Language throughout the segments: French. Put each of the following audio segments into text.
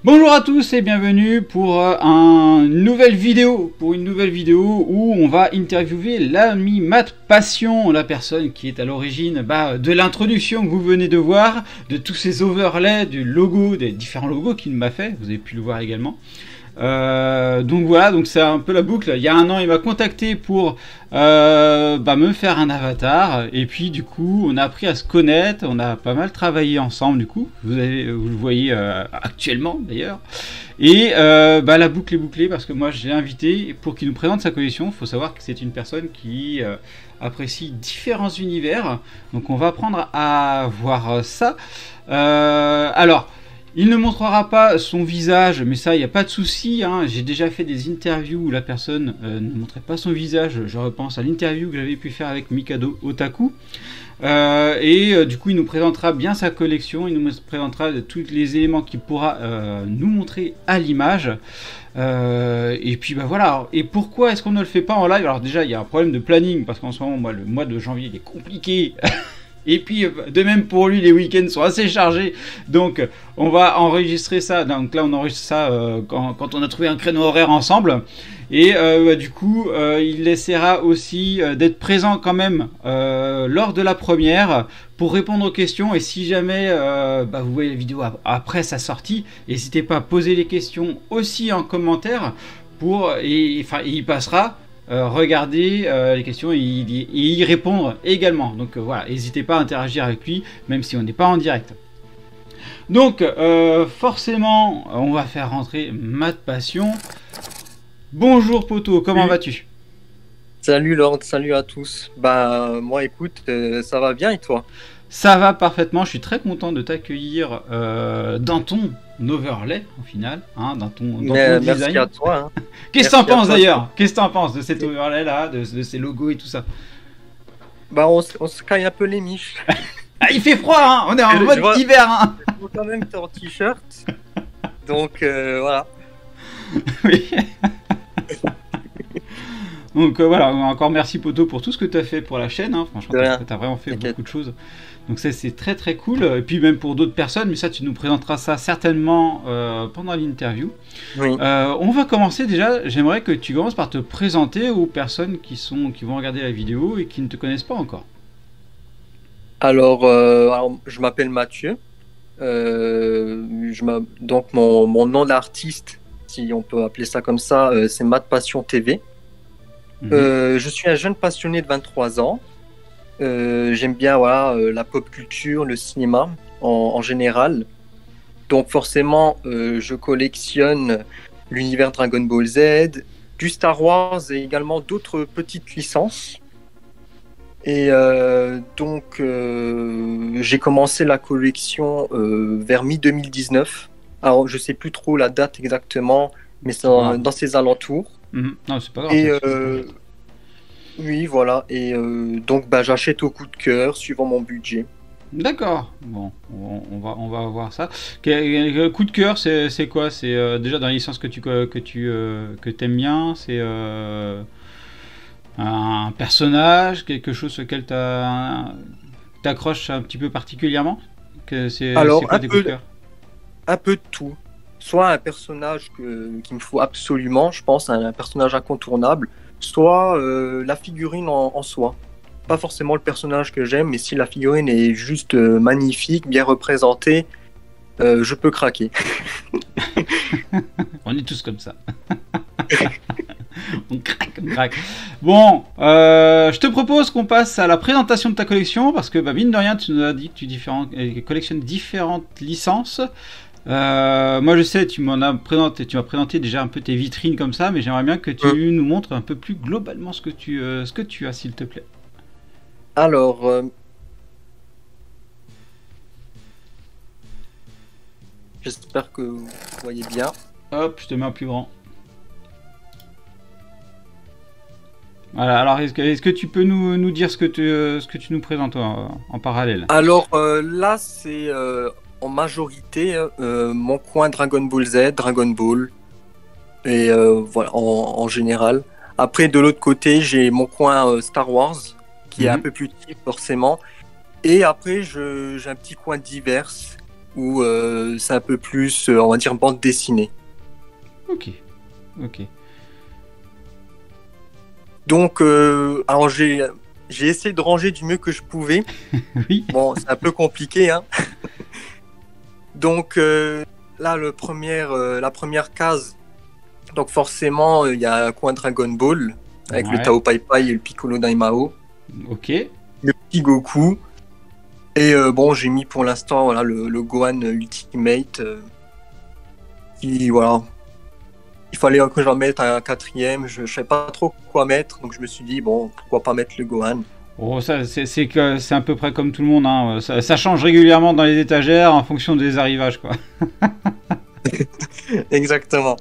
Bonjour à tous et bienvenue pour une nouvelle vidéo. Où on va interviewer l'ami Matt Passion, la personne qui est à l'origine de l'introduction que vous venez de voir, de tous ces overlays, du logo, des différents logos qu'il m'a fait, vous avez pu le voir également. Donc voilà, donc c'est un peu la boucle. Il y a un an, il m'a contacté pour me faire un avatar, et puis du coup, on a appris à se connaître, on a pas mal travaillé ensemble. Du coup, vous le voyez actuellement d'ailleurs. Et la boucle est bouclée parce que moi, je l'ai invité pour qu'il nous présente sa collection. Il faut savoir que c'est une personne qui apprécie différents univers, donc on va apprendre à voir ça. Alors. Il ne montrera pas son visage, mais ça, il n'y a pas de souci. J'ai déjà fait des interviews où la personne ne montrait pas son visage. Je repense à l'interview que j'avais pu faire avec Mikado Otaku. Du coup, il nous présentera bien sa collection. Il nous présentera tous les éléments qu'il pourra nous montrer à l'image. Et puis voilà. Et pourquoi est-ce qu'on ne le fait pas en live? Alors déjà, il y a un problème de planning, parce qu'en ce moment, le mois de janvier, il est compliqué. Et puis, de même pour lui, les week-ends sont assez chargés. Donc, on va enregistrer ça. Donc là, on enregistre ça quand on a trouvé un créneau horaire ensemble. Et du coup, il essaiera aussi d'être présent quand même lors de la première pour répondre aux questions. Et si jamais vous voyez la vidéo après sa sortie, n'hésitez pas à poser les questions aussi en commentaire. Il passera. Regarder les questions et y répondre également. Donc voilà, n'hésitez pas à interagir avec lui, même si on n'est pas en direct. Donc forcément, on va faire rentrer Matt Passion. Bonjour Poto, comment vas-tu? Salut Lord, salut à tous. Moi écoute, ça va bien et toi? Ça va parfaitement, je suis très content de t'accueillir dans ton overlay au final, dans ton design. Merci à toi. Qu'est-ce que t'en penses d'ailleurs? Qu'est-ce que t'en penses de cet overlay là, de ces logos et tout ça? On se caille un peu les miches. Ah, il fait froid, on est en mode hiver. Quand même t'es en t-shirt, donc voilà. Oui. Donc voilà, encore merci Poto pour tout ce que tu as fait pour la chaîne, franchement tu as vraiment fait beaucoup de choses. Donc ça c'est très très cool, et puis même pour d'autres personnes, mais ça tu nous présenteras ça certainement pendant l'interview. Oui. On va commencer déjà, j'aimerais que tu commences par te présenter aux personnes qui vont regarder la vidéo et qui ne te connaissent pas encore. Alors je m'appelle Mathieu, donc mon nom d'artiste, si on peut appeler ça comme ça, c'est Matt Passion TV. Je suis un jeune passionné de 23 ans. J'aime bien la pop culture, le cinéma en général. Donc forcément, je collectionne l'univers Dragon Ball Z, du Star Wars et également d'autres petites licences. Et j'ai commencé la collection vers mi-2019. Alors je sais plus trop la date exactement, mais c'est dans ces alentours. Non, c'est pas grave. Oui, voilà. Et j'achète au coup de cœur, suivant mon budget. D'accord. Bon, on va voir ça. Coup de cœur, c'est quoi? C'est déjà dans les licences que t'aimes bien. C'est un personnage, quelque chose sur lequel t'accroches un petit peu particulièrement. Alors, c'est quoi tes coups de cœur? Un peu de tout. Soit un personnage qu'il me faut absolument, je pense, un personnage incontournable, soit la figurine en soi. Pas forcément le personnage que j'aime, mais si la figurine est juste magnifique, bien représentée, je peux craquer. On est tous comme ça. On craque. Bon, je te propose qu'on passe à la présentation de ta collection, parce que mine de rien, tu nous as dit que tu collectionnes différentes licences. Moi je sais, tu m'as présenté déjà un peu tes vitrines comme ça, mais j'aimerais bien que tu nous montres un peu plus globalement ce que tu as, s'il te plaît. Alors, j'espère que vous voyez bien. Hop, je te mets un plus grand. Voilà, alors est-ce que tu peux nous dire ce que tu nous présentes en parallèle? Alors là, c'est en majorité mon coin Dragon Ball Z, Dragon Ball, et voilà, en général. Après, de l'autre côté, j'ai mon coin Star Wars, qui est un peu plus petit forcément. Et après, j'ai un petit coin divers, où c'est un peu plus, on va dire, bande dessinée. Ok. Ok. Donc, alors j'ai essayé de ranger du mieux que je pouvais. Oui. Bon, c'est un peu compliqué, hein. Donc là, la première case, donc forcément, il y a un coin Dragon Ball avec le Tao Pai Pai et le Piccolo Daimao. Ok. Le petit Goku. Et bon, j'ai mis pour l'instant voilà, le Gohan Ultimate. Qui, voilà. Il fallait que j'en mette un quatrième. Je ne savais pas trop quoi mettre. Donc je me suis dit, bon, pourquoi pas mettre le Gohan. Oh, ça, c'est à peu près comme tout le monde. Hein. Ça change régulièrement dans les étagères en fonction des arrivages, quoi. Exactement.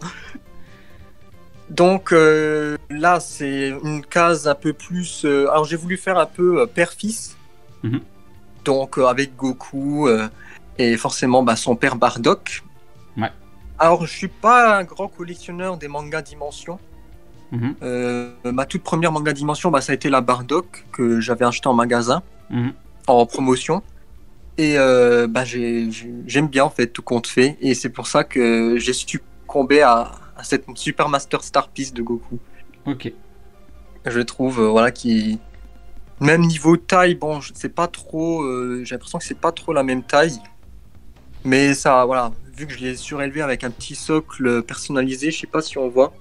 Donc là, c'est une case un peu plus. Alors j'ai voulu faire un peu père-fils. Mhm. Donc avec Goku et forcément son père Bardock. Ouais. Alors je suis pas un grand collectionneur des mangas Dimension. Ma toute première manga Dimension, ça a été la Bardock que j'avais acheté en magasin en promotion. Et j'aime bien en fait tout compte fait. Et c'est pour ça que j'ai succombé à cette Super Master Star Piece de Goku. Ok. Je trouve voilà qui même niveau taille, bon, c'est pas trop. J'ai l'impression que c'est pas trop la même taille. Mais ça, voilà, vu que je l'ai surélevé avec un petit socle personnalisé, je sais pas si on voit.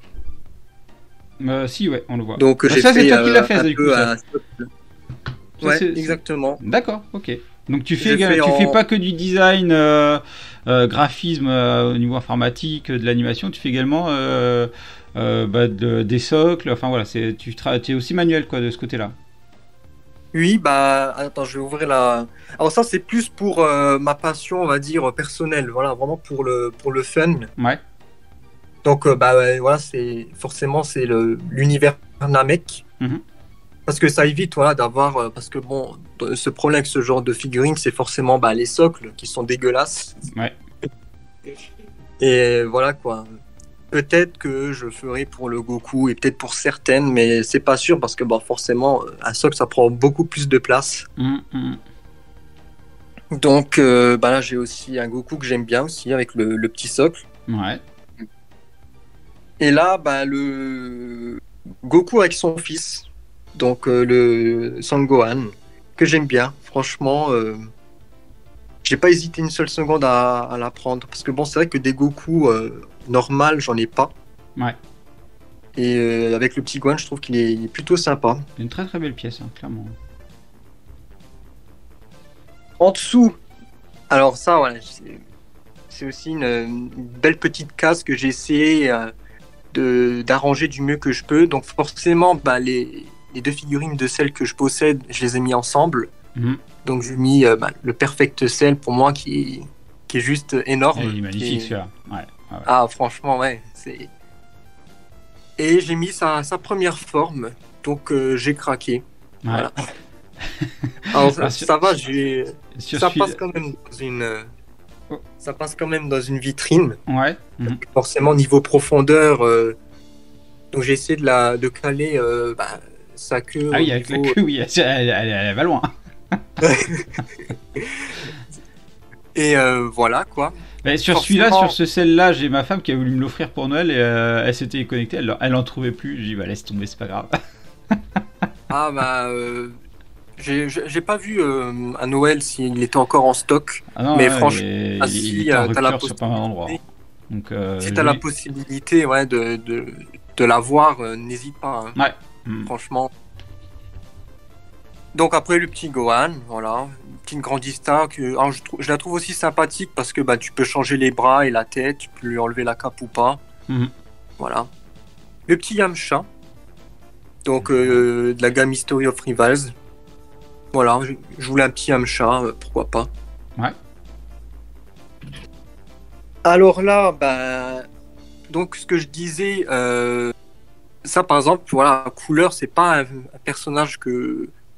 Si, ouais, on le voit. Donc j'ai ça, fait c'est toi qui l'as fait, un du coup, peu ça. un socle. Ça, Ouais, exactement. D'accord, ok. Donc tu J'ai fais fait pas que du design, graphisme au niveau informatique, de l'animation, tu fais également des socles, enfin voilà, tu es aussi manuel quoi de ce côté-là. Oui, attends, je vais ouvrir la. Alors ça, c'est plus pour ma passion, on va dire personnelle, voilà, vraiment pour le fun. Ouais. Donc voilà, c'est l'univers Namek. Parce que ça évite voilà, d'avoir. Parce que bon, ce problème avec ce genre de figurines, c'est forcément les socles qui sont dégueulasses. Ouais. Et voilà quoi. Peut-être que je ferai pour le Goku et peut-être pour certaines, mais c'est pas sûr parce que forcément, un socle ça prend beaucoup plus de place. Donc là, j'ai aussi un Goku que j'aime bien aussi avec le petit socle. Ouais. Et là, le Goku avec son fils. Donc le Sangohan, que j'aime bien. Franchement, j'ai pas hésité une seule seconde à la prendre. Parce que bon, c'est vrai que des Goku normal, j'en ai pas. Ouais. Et avec le petit Gohan, je trouve qu'il est plutôt sympa. C'est une très très belle pièce, hein, clairement. En dessous, alors ça, voilà, c'est aussi une belle petite case que j'ai essayé d'arranger du mieux que je peux. Donc forcément, les deux figurines de celles que je possède, je les ai mis ensemble. Donc j'ai mis le Perfect Cell pour moi qui est juste énorme. Il est magnifique celui-là. Ouais. Ah franchement ouais. Et j'ai mis sa première forme, donc j'ai craqué. Ouais. Voilà. Alors ça va, ça passe quand même dans une. Ça passe quand même dans une vitrine. Ouais. Forcément niveau profondeur. Donc j'ai essayé de caler sa queue. Ah oui, avec la queue, oui, elle va loin. Et voilà quoi. Mais sur celui-là, sur ce celle-là, j'ai ma femme qui a voulu me l'offrir pour Noël et elle s'était connectée, elle en trouvait plus. J'ai dit laisse tomber, c'est pas grave. Ah j'ai pas vu à Noël s'il était encore en stock. Ah non, mais franchement, il était en rupture sur pas mal d'endroits. Donc, si t'as la possibilité de l'avoir, n'hésite pas. Hein. Ouais. Franchement. Donc après le petit Gohan, voilà, une petite grandista alors je la trouve aussi sympathique parce que tu peux changer les bras et la tête, tu peux lui enlever la cape ou pas. Voilà. Le petit Yamcha, donc de la gamme History of Rivals. Voilà, je voulais un petit Yamcha, pourquoi pas. Ouais. Alors là, donc ce que je disais, ça par exemple, voilà, Couleur, c'est pas un personnage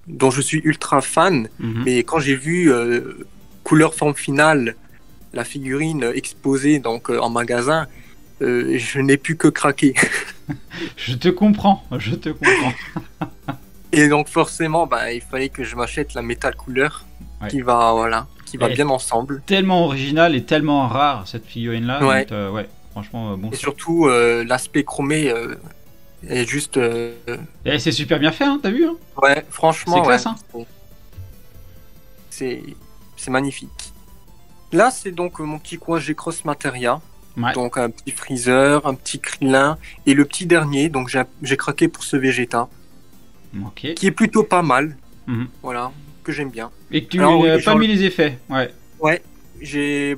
dont je suis ultra fan, mais quand j'ai vu Couleur Forme Finale, la figurine exposée donc en magasin, je n'ai pu que craquer. Je te comprends. Et donc forcément, il fallait que je m'achète la Metal Couleur, qui va, voilà. qui va bien ensemble. Tellement original et tellement rare cette figurine-là. Ouais. Donc, ouais, franchement, bon. Et surtout, l'aspect chromé est juste. Et c'est super bien fait, hein, t'as vu hein. Ouais, franchement. C'est classe, ouais. hein. C'est magnifique. Là, c'est donc mon petit coin G-Cross Materia. Ouais. Donc un petit Freezer, un petit Krillin et le petit dernier. Donc j'ai craqué pour ce Vegeta. Ok. Qui est plutôt pas mal. Voilà. Que j'aime bien. Et que tu n'as pas mis les effets. Ouais. Ouais.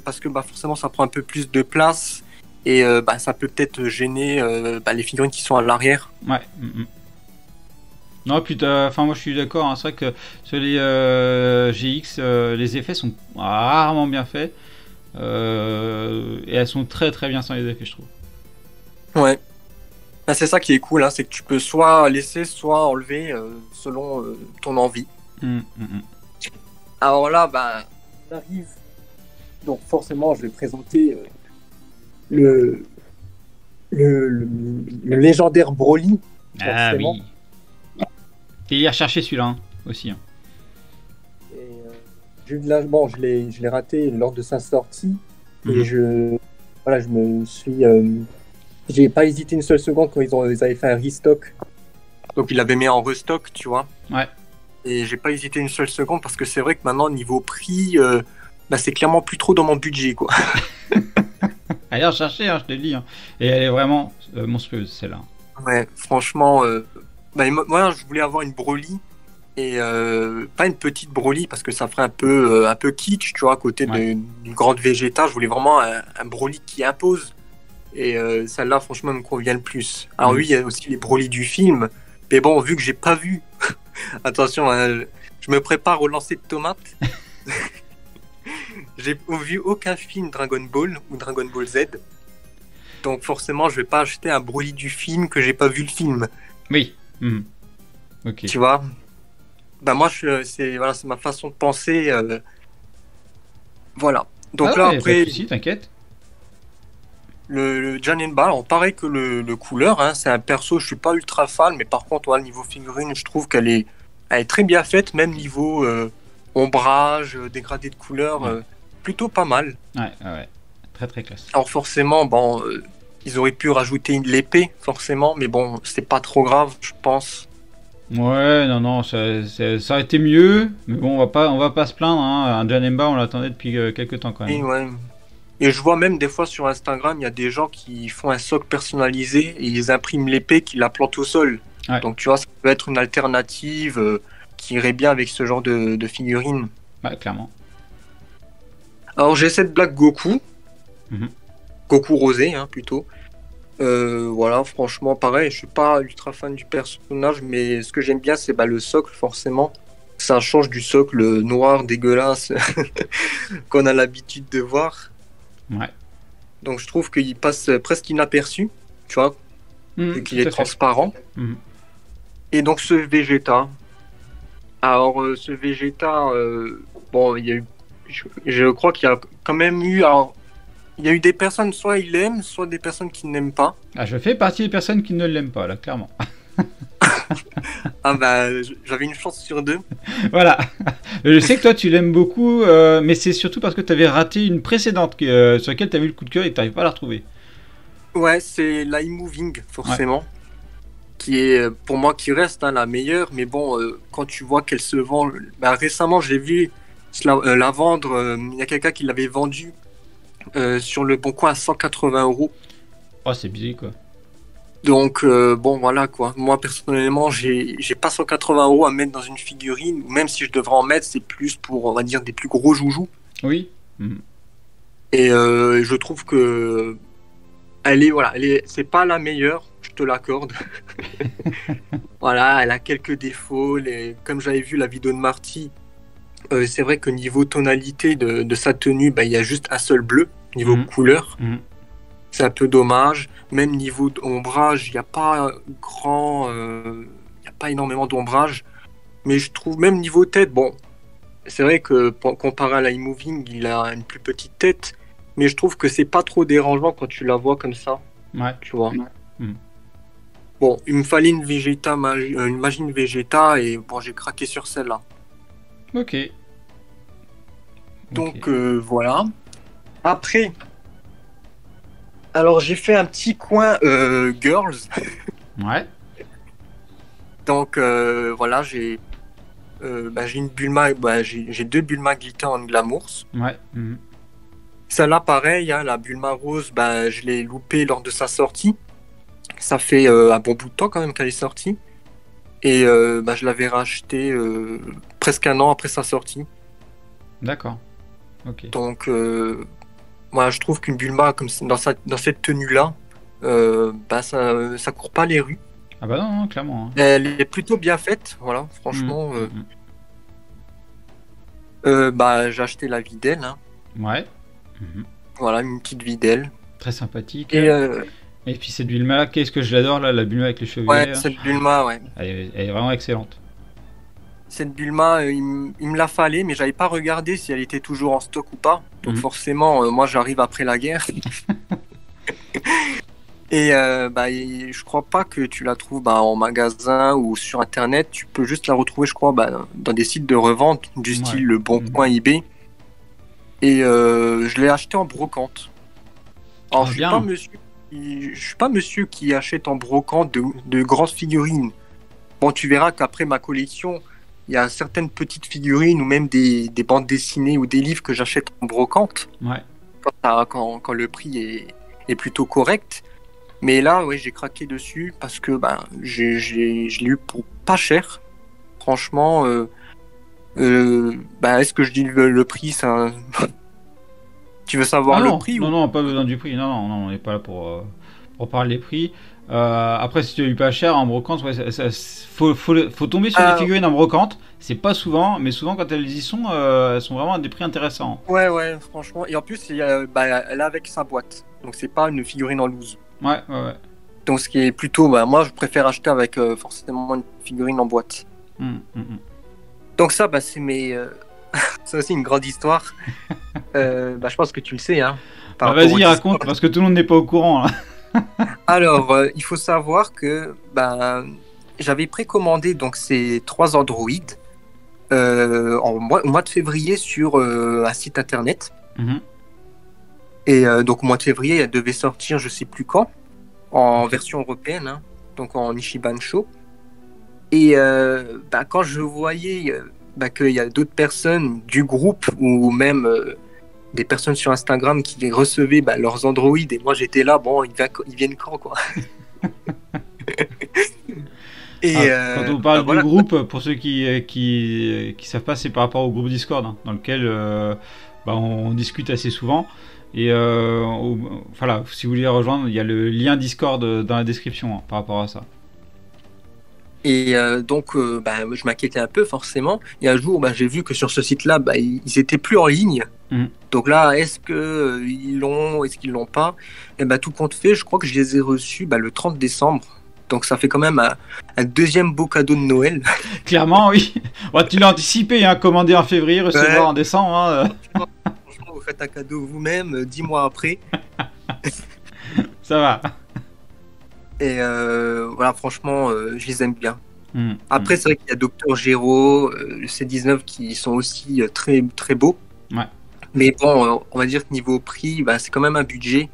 Parce que forcément ça prend un peu plus de place. Et ça peut peut-être gêner les figurines qui sont à l'arrière. Ouais. Non, puis moi je suis d'accord, hein, c'est vrai que sur les GX, les effets sont rarement bien faits. Et elles sont très très bien sans les effets, je trouve. Ouais. C'est ça qui est cool, hein, c'est que tu peux soit laisser, soit enlever selon ton envie. Alors là, on arrive. Donc forcément, je vais présenter le légendaire Broly. Ah oui. Et il a recherché celui-là hein, aussi. Hein. Et, je l'ai raté lors de sa sortie. Et je me suis. J'ai pas hésité une seule seconde quand ils avaient fait un restock. Donc ils l'avaient mis en restock, tu vois. Ouais. Et j'ai pas hésité une seule seconde parce que c'est vrai que maintenant, niveau prix, c'est clairement plus trop dans mon budget, quoi. Elle a recherché, hein, je te le dis. Hein. Et elle est vraiment monstrueuse, celle-là. Ouais, franchement, moi, je voulais avoir une Broly. Et pas une petite Broly parce que ça ferait un peu kitsch, tu vois, à côté d'une grande Vegeta. Je voulais vraiment un Broly qui impose. Et celle-là, franchement, me convient le plus. Alors oui, il y a aussi les Broly du film. Mais bon, vu que j'ai pas vu... Attention, hein, je me prépare au lancer de tomates. J'ai vu aucun film Dragon Ball ou Dragon Ball Z. Donc forcément, je vais pas acheter un Broly du film que j'ai pas vu le film. Oui. Ok. Tu vois. Moi, c'est ma façon de penser. Voilà. Donc là, après... Si, t'inquiète. Le Janemba, alors pareil que le couleur, hein, c'est un perso, je suis pas ultra fan, mais par contre, niveau figurine, je trouve qu'elle est très bien faite, même niveau ombrage, dégradé de couleur, plutôt pas mal. Ouais. Très très classe. Alors forcément, ils auraient pu rajouter l'épée, forcément, mais bon, c'est pas trop grave, je pense. Ouais, non, ça aurait été mieux, mais bon, on va pas se plaindre, hein. Un Janemba, on l'attendait depuis quelques temps quand même. Et ouais. Et je vois même des fois sur Instagram, il y a des gens qui font un socle personnalisé et ils impriment l'épée qui la plantent au sol. Ouais. Donc tu vois, ça peut être une alternative qui irait bien avec ce genre de figurine. Ouais, clairement. Alors j'ai cette Black Goku. Goku rosé, hein, plutôt. Voilà, franchement, pareil, je suis pas ultra fan du personnage, mais ce que j'aime bien, c'est le socle, forcément. Ça change du socle noir dégueulasse qu'on a l'habitude de voir. Ouais. Donc je trouve qu'il passe presque inaperçu, tu vois, vu qu'il est transparent. Et donc ce Vegeta. Alors ce Vegeta, il y a eu, je crois qu'il y a quand même eu, il y a eu des personnes, soit ils l'aiment, soit des personnes qui n'aiment pas. Ah, je fais partie des personnes qui ne l'aiment pas, là, clairement. J'avais une chance sur 2. Voilà. Je sais que toi tu l'aimes beaucoup, mais c'est surtout parce que tu avais raté une précédente sur laquelle tu as vu le coup de cœur et que tu n'arrives pas à la retrouver. Ouais, c'est l'iMoving, forcément. Ouais. Qui est, pour moi, qui reste la meilleure. Mais bon, quand tu vois qu'elle se vend... récemment, j'ai vu la vendre. Il y a quelqu'un qui l'avait vendue sur le Bon Coin à 180 €. Oh, c'est bizarre, quoi. Donc, voilà, quoi. Moi, personnellement, j'ai pas 180 € à mettre dans une figurine. Même si je devrais en mettre, c'est plus pour, on va dire, des plus gros joujoux. Oui. Et je trouve que c'est pas la meilleure, je te l'accorde. Voilà, elle a quelques défauts. Comme j'avais vu la vidéo de Marty, c'est vrai que niveau tonalité de sa tenue, il y a juste un seul bleu, niveau couleur. C'est un peu dommage. Même niveau ombrage, il n'y a pas énormément d'ombrage. Mais je trouve même niveau tête, c'est vrai que comparé à l'iMoving, il a une plus petite tête. Mais je trouve que c'est pas trop dérangeant quand tu la vois comme ça. Ouais. Tu vois. Bon, il me fallait une Vegeta, une Majin Vegeta, et j'ai craqué sur celle-là. Ok. Donc voilà. Après, alors j'ai fait un petit coin girls. Ouais. Donc voilà, j'ai une Bulma, j'ai 2 Bulma Glitter and Glamours. Ouais. Celle-là, pareil, hein, la Bulma Rose, je l'ai loupée lors de sa sortie. Ça fait un bon bout de temps quand même qu'elle est sortie. Et je l'avais rachetée presque un an après sa sortie. D'accord. Ok. Donc, moi, je trouve qu'une Bulma comme dans cette tenue-là, ça court pas les rues. Ah bah non, clairement. Hein. Elle est plutôt bien faite, voilà, franchement. J'ai acheté la Videl. Hein. Ouais. Voilà, une petite Videl. Très sympathique. Et puis cette Bulma, qu'est-ce que je l'adore là, la Bulma avec les cheveux. Ouais, cette Bulma, ouais. Elle est vraiment excellente. Cette Bulma, il me la fallait, mais j'avais pas regardé si elle était toujours en stock ou pas. Donc forcément, moi j'arrive après la guerre. Et je crois pas que tu la trouves en magasin ou sur internet. Tu peux juste la retrouver, je crois, dans des sites de revente du style Le Bon Coin, eBay. Et je l'ai acheté en brocante. Alors je suis pas monsieur qui achète en brocante de grandes figurines. Bon, tu verras qu'après ma collection, il y a certaines petites figurines ou même des bandes dessinées ou des livres que j'achète en brocante. Ouais. Quand le prix est plutôt correct. Mais là, ouais, j'ai craqué dessus parce que je l'ai eu pour pas cher. Franchement, est-ce que je dis le prix, ça... Tu veux savoir le prix Non, pas besoin du prix. Non, on n'est pas là pour parler des prix. Après, si tu as eu pas cher en brocante, faut tomber sur des figurines en brocante. C'est pas souvent, mais souvent quand elles y sont, elles sont vraiment à des prix intéressants. Ouais, franchement. Et en plus, elle est avec sa boîte. Donc c'est pas une figurine en loose. Ouais. Donc ce qui est plutôt, moi je préfère acheter avec forcément une figurine en boîte. Donc ça, c'est c'est aussi une grande histoire. Je pense que tu le sais. Hein, vas-y, raconte, parce que tout le monde n'est pas au courant. Là. Alors, il faut savoir que j'avais précommandé donc ces 3 androïdes au mois de février sur un site internet. Et donc au mois de février, elle devait sortir, je sais plus quand, en version européenne, hein, donc en Ichiban Show. Et quand je voyais qu'il y a d'autres personnes du groupe ou même des personnes sur Instagram qui recevaient leurs androïdes, et moi j'étais là, bon, ils viennent quand, quoi. Et quand on parle du groupe, pour ceux qui savent pas, c'est par rapport au groupe Discord, hein, dans lequel on discute assez souvent. Et voilà, si vous voulez rejoindre, il y a le lien Discord dans la description par rapport à ça. Et donc, je m'inquiétais un peu forcément. Et un jour, j'ai vu que sur ce site-là, ils étaient plus en ligne. Donc là, est-ce qu'ils l'ont, est-ce qu'ils l'ont pas? Et tout compte fait, je crois que je les ai reçus le 30 décembre. Donc ça fait quand même un deuxième beau cadeau de Noël. Clairement, oui. Tu l'as anticipé, hein, commandé en février, recevoir en décembre. Hein. Franchement, vous faites un cadeau vous-même 10 mois après. Ça va. Et voilà, franchement, je les aime bien. Après, c'est vrai qu'il y a Dr. Gero, le C19 qui sont aussi très, très beaux. Ouais. Mais bon, on va dire que niveau prix, c'est quand même un budget.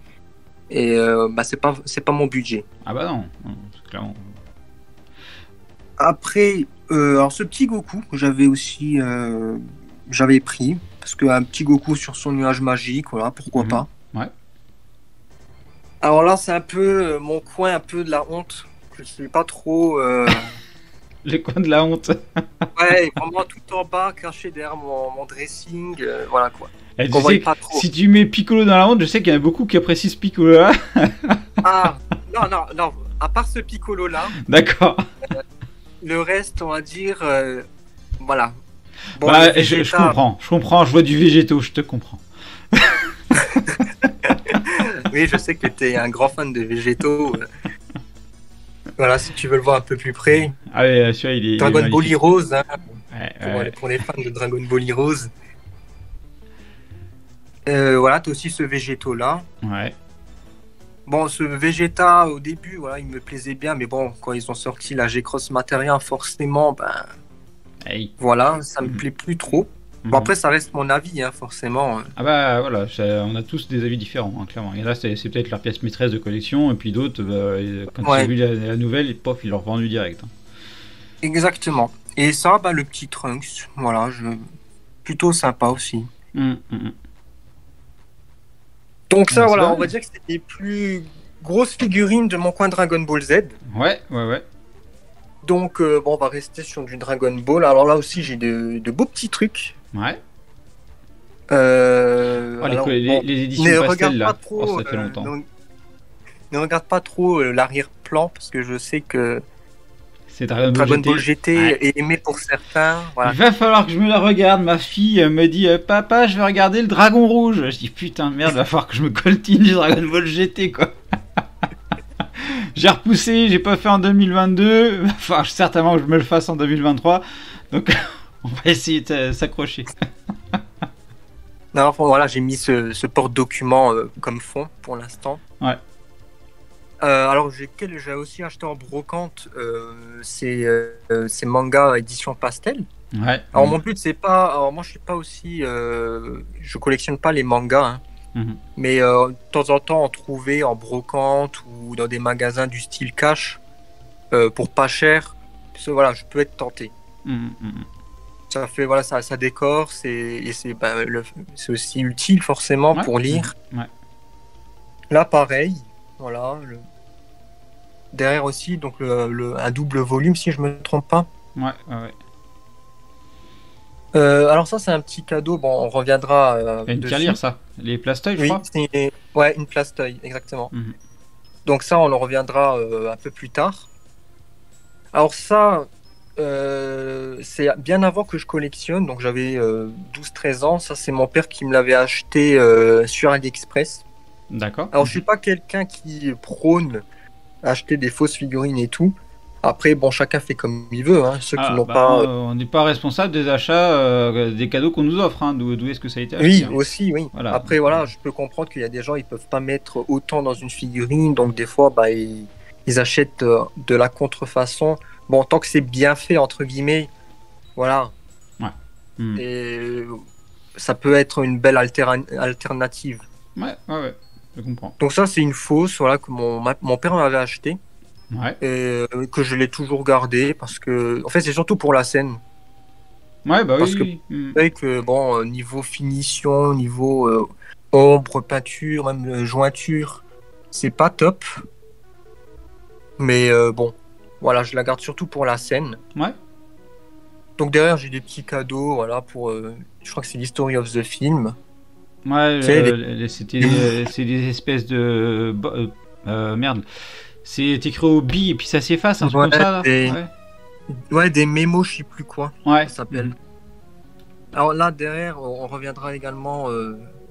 Et c'est pas mon budget. Ah bah non, clairement. Après, alors ce petit Goku, j'avais aussi j'avais pris. Parce qu'un petit Goku sur son nuage magique, voilà, pourquoi pas. Ouais. Alors là, c'est un peu mon coin, un peu de la honte. Je sais pas trop. Les coins de la honte. Ouais, vraiment tout en bas, caché derrière mon dressing, voilà quoi. Et tu sais, si tu mets Piccolo dans la honte, je sais qu'il y en a beaucoup qui apprécient ce Piccolo là. Ah, non, à part ce Piccolo là. D'accord. Le reste, on va dire, voilà. Bon, je comprends, je vois du végétaux, je te comprends. Oui, je sais que tu es un grand fan de végétaux. Voilà, si tu veux le voir un peu plus près. Ah oui, celui-là, il est Dragon Ball Heroes, hein, ouais. Pour les fans de Dragon Ball Heroes. Voilà, tu as aussi ce végétaux-là. Ouais. Bon, ce Vegeta, au début, voilà, il me plaisait bien, mais bon, quand ils ont sorti la G-Cross Materia, forcément, voilà, ça me plaît plus trop. Bon, après, ça reste mon avis, hein, forcément. Ah bah voilà, on a tous des avis différents, hein, clairement. Il y en a, c'est peut-être leur pièce maîtresse de collection, et puis d'autres, quand ils ont vu la nouvelle, pof, ils l'ont revendu direct. Hein. Exactement. Et ça, bah, le petit Trunks, voilà, plutôt sympa aussi. Donc ça, voilà, on va dire que c'était les plus grosses figurines de mon coin Dragon Ball Z. Ouais. Donc, bon, on va rester sur du Dragon Ball. Alors là aussi, j'ai de beaux petits trucs. Ouais. Alors, les éditions pastel, là, trop, ça fait longtemps. Ne regarde pas trop l'arrière-plan, parce que je sais que c'est Dragon Ball GT est aimé pour certains. Voilà. Il va falloir que je me la regarde. Ma fille me dit papa, je vais regarder le Dragon Rouge. Je dis putain de merde, il va falloir que je me coltine du Dragon Ball GT quoi. J'ai repoussé, j'ai pas fait en 2022. Enfin, certainement que je me le fasse en 2023. Donc on va essayer de s'accrocher. Non, enfin, voilà, j'ai mis ce porte-document comme fond pour l'instant. Ouais. Alors j'ai aussi acheté en brocante ces mangas édition pastel. Ouais. Alors mon but c'est pas, alors moi je suis pas aussi, je collectionne pas les mangas, hein, mais de temps en temps en trouver en brocante ou dans des magasins du style cash pour pas cher, parce que, voilà, je peux être tenté. Ça fait voilà, ça décore, c'est aussi utile forcément pour lire. Ouais. Là pareil. Voilà, derrière aussi, donc un double volume si je me trompe pas. Ouais. Alors ça c'est un petit cadeau, bon on reviendra une tirelire ça, les plastoïs je crois. Ouais, une plastoï, exactement. Donc ça on en reviendra un peu plus tard. Alors ça, c'est bien avant que je collectionne, donc j'avais 12-13 ans, ça c'est mon père qui me l'avait acheté sur AliExpress. D'accord. Alors je suis pas quelqu'un qui prône acheter des fausses figurines et tout. Après bon, chacun fait comme il veut, hein. Ceux qui n'ont pas. On n'est pas responsable des achats, des cadeaux qu'on nous offre. Hein. D'où est-ce que ça a été acheté? Oui, hein. aussi, oui. Voilà. Après voilà, je peux comprendre qu'il y a des gens ils peuvent pas mettre autant dans une figurine, donc des fois ils achètent de la contrefaçon. Bon, tant que c'est bien fait entre guillemets, voilà. Ouais. Et ça peut être une belle alternative. Ouais. Je comprends. Donc ça c'est une fausse, voilà, que mon père m'avait acheté. Ouais. Et que je l'ai toujours gardé parce que en fait c'est surtout pour la scène. Ouais, bah parce oui. Que c'est vrai que bon, niveau finition, niveau ombre, peinture, même jointure, c'est pas top. Mais bon, voilà, je la garde surtout pour la scène. Ouais. Donc derrière j'ai des petits cadeaux, voilà, pour je crois que c'est l'History of the Film. Ouais, c'est des espèces de merde. C'est écrit au bi et puis ça s'efface, un truc comme ça là. Ouais, des mémos, je sais plus quoi. Ouais. Ça s'appelle. Alors là derrière, on reviendra également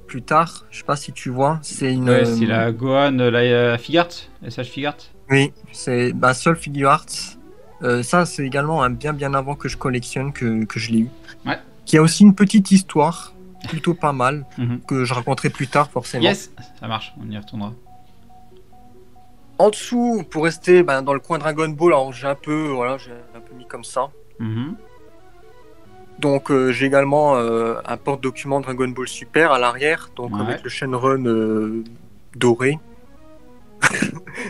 plus tard. Je sais pas si tu vois, c'est une. Ouais, c'est la Gohan, la Figart, SH Figart. Oui, c'est Soul Figure Arts. Ça c'est également un bien avant que je collectionne que je l'ai eu. Ouais. Qui a aussi une petite histoire. Plutôt pas mal, que je raconterai plus tard forcément. Yes, ça marche, on y retournera. En dessous, pour rester dans le coin Dragon Ball, alors j'ai un peu mis comme ça. Donc j'ai également un porte-document Dragon Ball Super à l'arrière, donc avec le Shenron doré.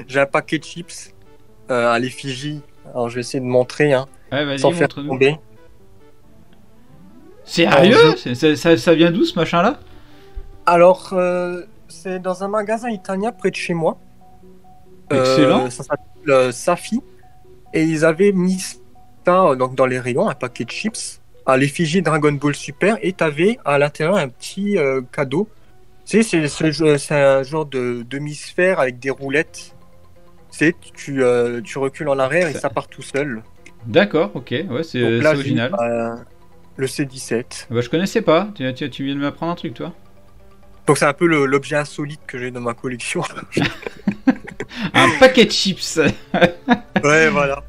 J'ai un paquet de chips à l'effigie. Alors je vais essayer de montrer, hein, sans faire tomber. Sérieux? Ça vient d'où ce machin-là? Alors, c'est dans un magasin italien près de chez moi. Excellent. Ça s'appelle Safi. Et ils avaient mis ça donc, dans les rayons, un paquet de chips, à l'effigie Dragon Ball Super. Et tu avais à l'intérieur un petit cadeau. Tu sais, c'est un genre de demi-sphère avec des roulettes. Tu recules en arrière et ça part tout seul. D'accord, ok. Ouais, c'est original. Le C17. Bah, je connaissais pas. Tu viens de m'apprendre un truc, toi. Donc c'est un peu l'objet insolite que j'ai dans ma collection. Un paquet de chips. Ouais, voilà.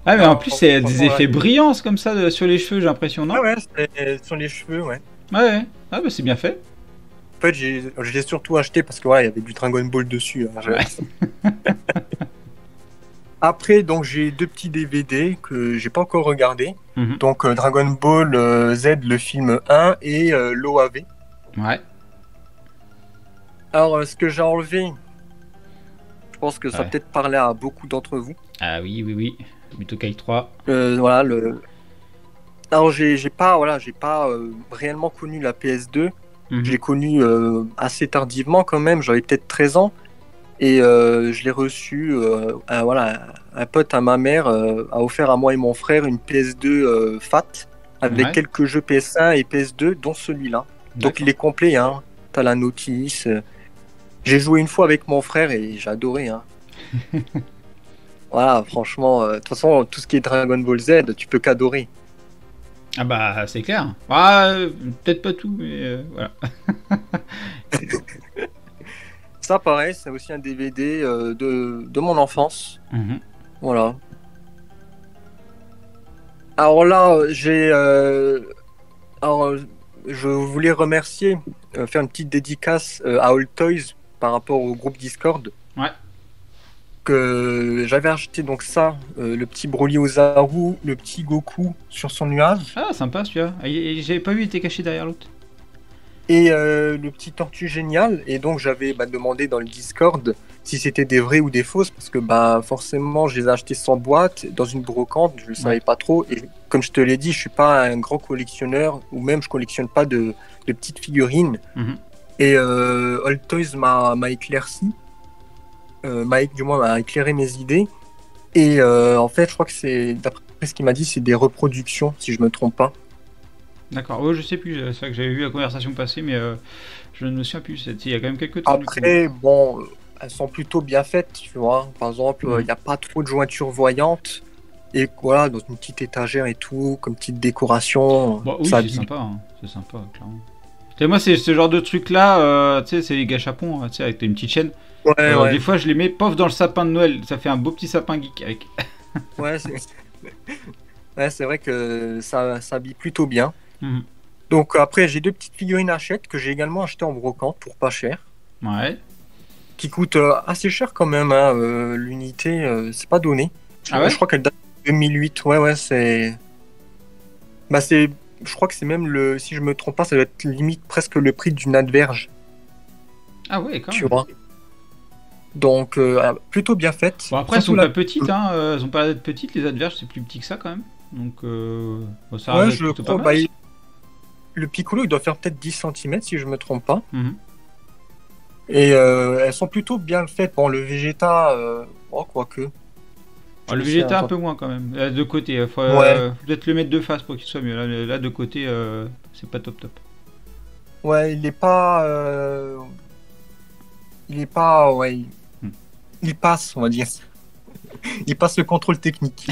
Ah, mais en plus, c'est des effets brillants comme ça sur les cheveux, j'ai l'impression, non? Ouais, c'est sur les cheveux, ouais. Ouais. Ah, bah c'est bien fait. En fait, je l'ai surtout acheté parce que il y avait du Dragon Ball dessus. Hein, Après, donc j'ai 2 petits DVD que j'ai pas encore regardé. Mhm. Donc Dragon Ball Z, le film 1 et l'OAV. Ouais. Alors, ce que j'ai enlevé, je pense que ça Ouais. peut-être parler à beaucoup d'entre vous. Ah oui, oui, oui. Butokai 3. Voilà, alors j'ai pas réellement connu la PS2. Je Mhm. l'ai connu assez tardivement quand même, j'avais peut-être 13 ans. Et je l'ai reçu, voilà, un pote à ma mère a offert à moi et mon frère une PS2 FAT avec Ouais. quelques jeux PS1 et PS2, dont celui-là. Donc il D'accord. est complet, hein. T'as la notice. J'ai joué une fois avec mon frère et j'ai adoré, hein. Voilà, franchement, de toute façon, tout ce qui est Dragon Ball Z, tu peux qu'adorer. Ah bah c'est clair. Ah, peut-être pas tout, mais voilà. Ça, pareil, c'est aussi un DVD de mon enfance. Mhm. Voilà. Alors là, alors, je voulais remercier, faire une petite dédicace à All Toys par rapport au groupe Discord. Ouais. Que j'avais acheté donc ça, le petit Broly Ozaru, le petit Goku sur son nuage, Ah, sympa celui-là. Ah, j'avais pas vu, il était caché derrière l'autre. et le petit Tortue Génial. Et donc j'avais demandé dans le Discord si c'était des vrais ou des fausses, parce que forcément je les ai achetés sans boîte, dans une brocante, je ne savais Ouais. pas trop. Et comme je te l'ai dit, je suis pas un grand collectionneur, ou même je collectionne pas de petites figurines. Mhm. Et All Toys m'a éclairci, du moins m'a éclairé mes idées. Et en fait, je crois que c'est, d'après ce qu'il m'a dit, c'est des reproductions, si je me trompe pas. D'accord. Oh, je sais plus. C'est vrai que j'avais vu la conversation passer, mais je ne me souviens plus. Il y a quand même quelques temps du coup. Après, bon, elles sont plutôt bien faites, tu vois. Par exemple, il Mhm. n'y a pas trop de jointures voyantes. Et voilà, dans une petite étagère et tout, comme petite décoration, Bon, oui, ça c'est habille. sympa. Hein. C'est sympa, clairement. Tu sais, moi, c'est ce genre de truc là. Tu sais, c'est les gâchapons, tu sais, avec une petite chaîne. Ouais, Des ouais. fois, je les mets pof dans le sapin de Noël. Ça fait un beau petit sapin geek avec. Ouais, ouais, c'est vrai que ça s'habille plutôt bien. Mhm. Donc après, j'ai 2 petites figurines Hachette que j'ai également achetées en brocante pour pas cher. Ouais. Qui coûtent assez cher quand même, hein. L'unité, c'est pas donné. Ah Je ouais. crois qu'elle date de 2008. Ouais, ouais, c'est. C'est. Je crois que c'est même le. Si je me trompe pas, ça doit être limite presque le prix d'une adverge, Ah ouais, quand tu même. vois. Donc, plutôt bien faite. Bon, après, elles Surtout sont la. pas petites, hein. Elles ont pas l'air d'être petites. Les adverges, c'est plus petit que ça quand même. Donc, bon, ça a l'air Ouais, d'être je plutôt pas crois. mal. Le Piccolo, il doit faire peut-être 10 cm si je me trompe pas. Mhm. Et elles sont plutôt bien faites. Bon, le Vegeta, oh, quoique. Ah, Je le me suis Vegeta un peu moins quand même. De côté, faut, Ouais, faut peut-être le mettre de face pour qu'il soit mieux. Là, de côté, c'est pas top top. ouais, il est pas. Il est pas. Ouais, Hmm. il passe, on va dire. Il passe le contrôle technique.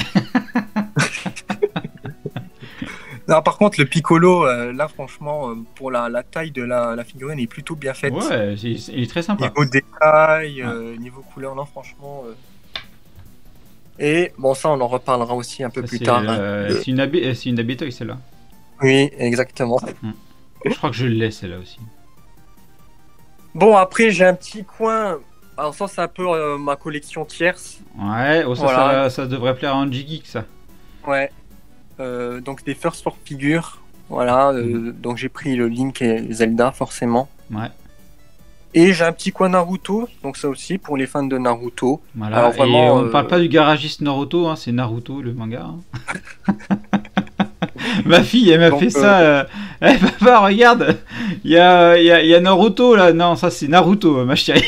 Non, par contre, le Piccolo, là, franchement, pour la taille de la figurine, il est plutôt bien faite. Ouais, il est très sympa. Niveau détail, Ouais. niveau couleur, non, franchement. Et bon, ça, on en reparlera aussi un peu Ça, plus tard, hein. c'est une Abetoy celle-là. Oui, exactement. Je crois que je l'ai celle-là aussi. Bon, après, j'ai un petit coin. Alors, ça, c'est un peu ma collection tierce. Ouais, oh, Voilà. ça devrait plaire à Angie Geek ça. Ouais. Donc, des First Four Figures. Voilà. Mhm. Donc, j'ai pris le Link et Zelda, forcément. Ouais, Et j'ai un petit coin Naruto, donc ça aussi pour les fans de Naruto. Alors voilà. Et vraiment, on ne parle pas du garagiste Naruto, hein, c'est Naruto le manga. Hein. Ma fille, elle m'a donc, fait ça. Eh, papa, regarde, il y a Naruto là. Non, ça c'est Naruto, ma chérie.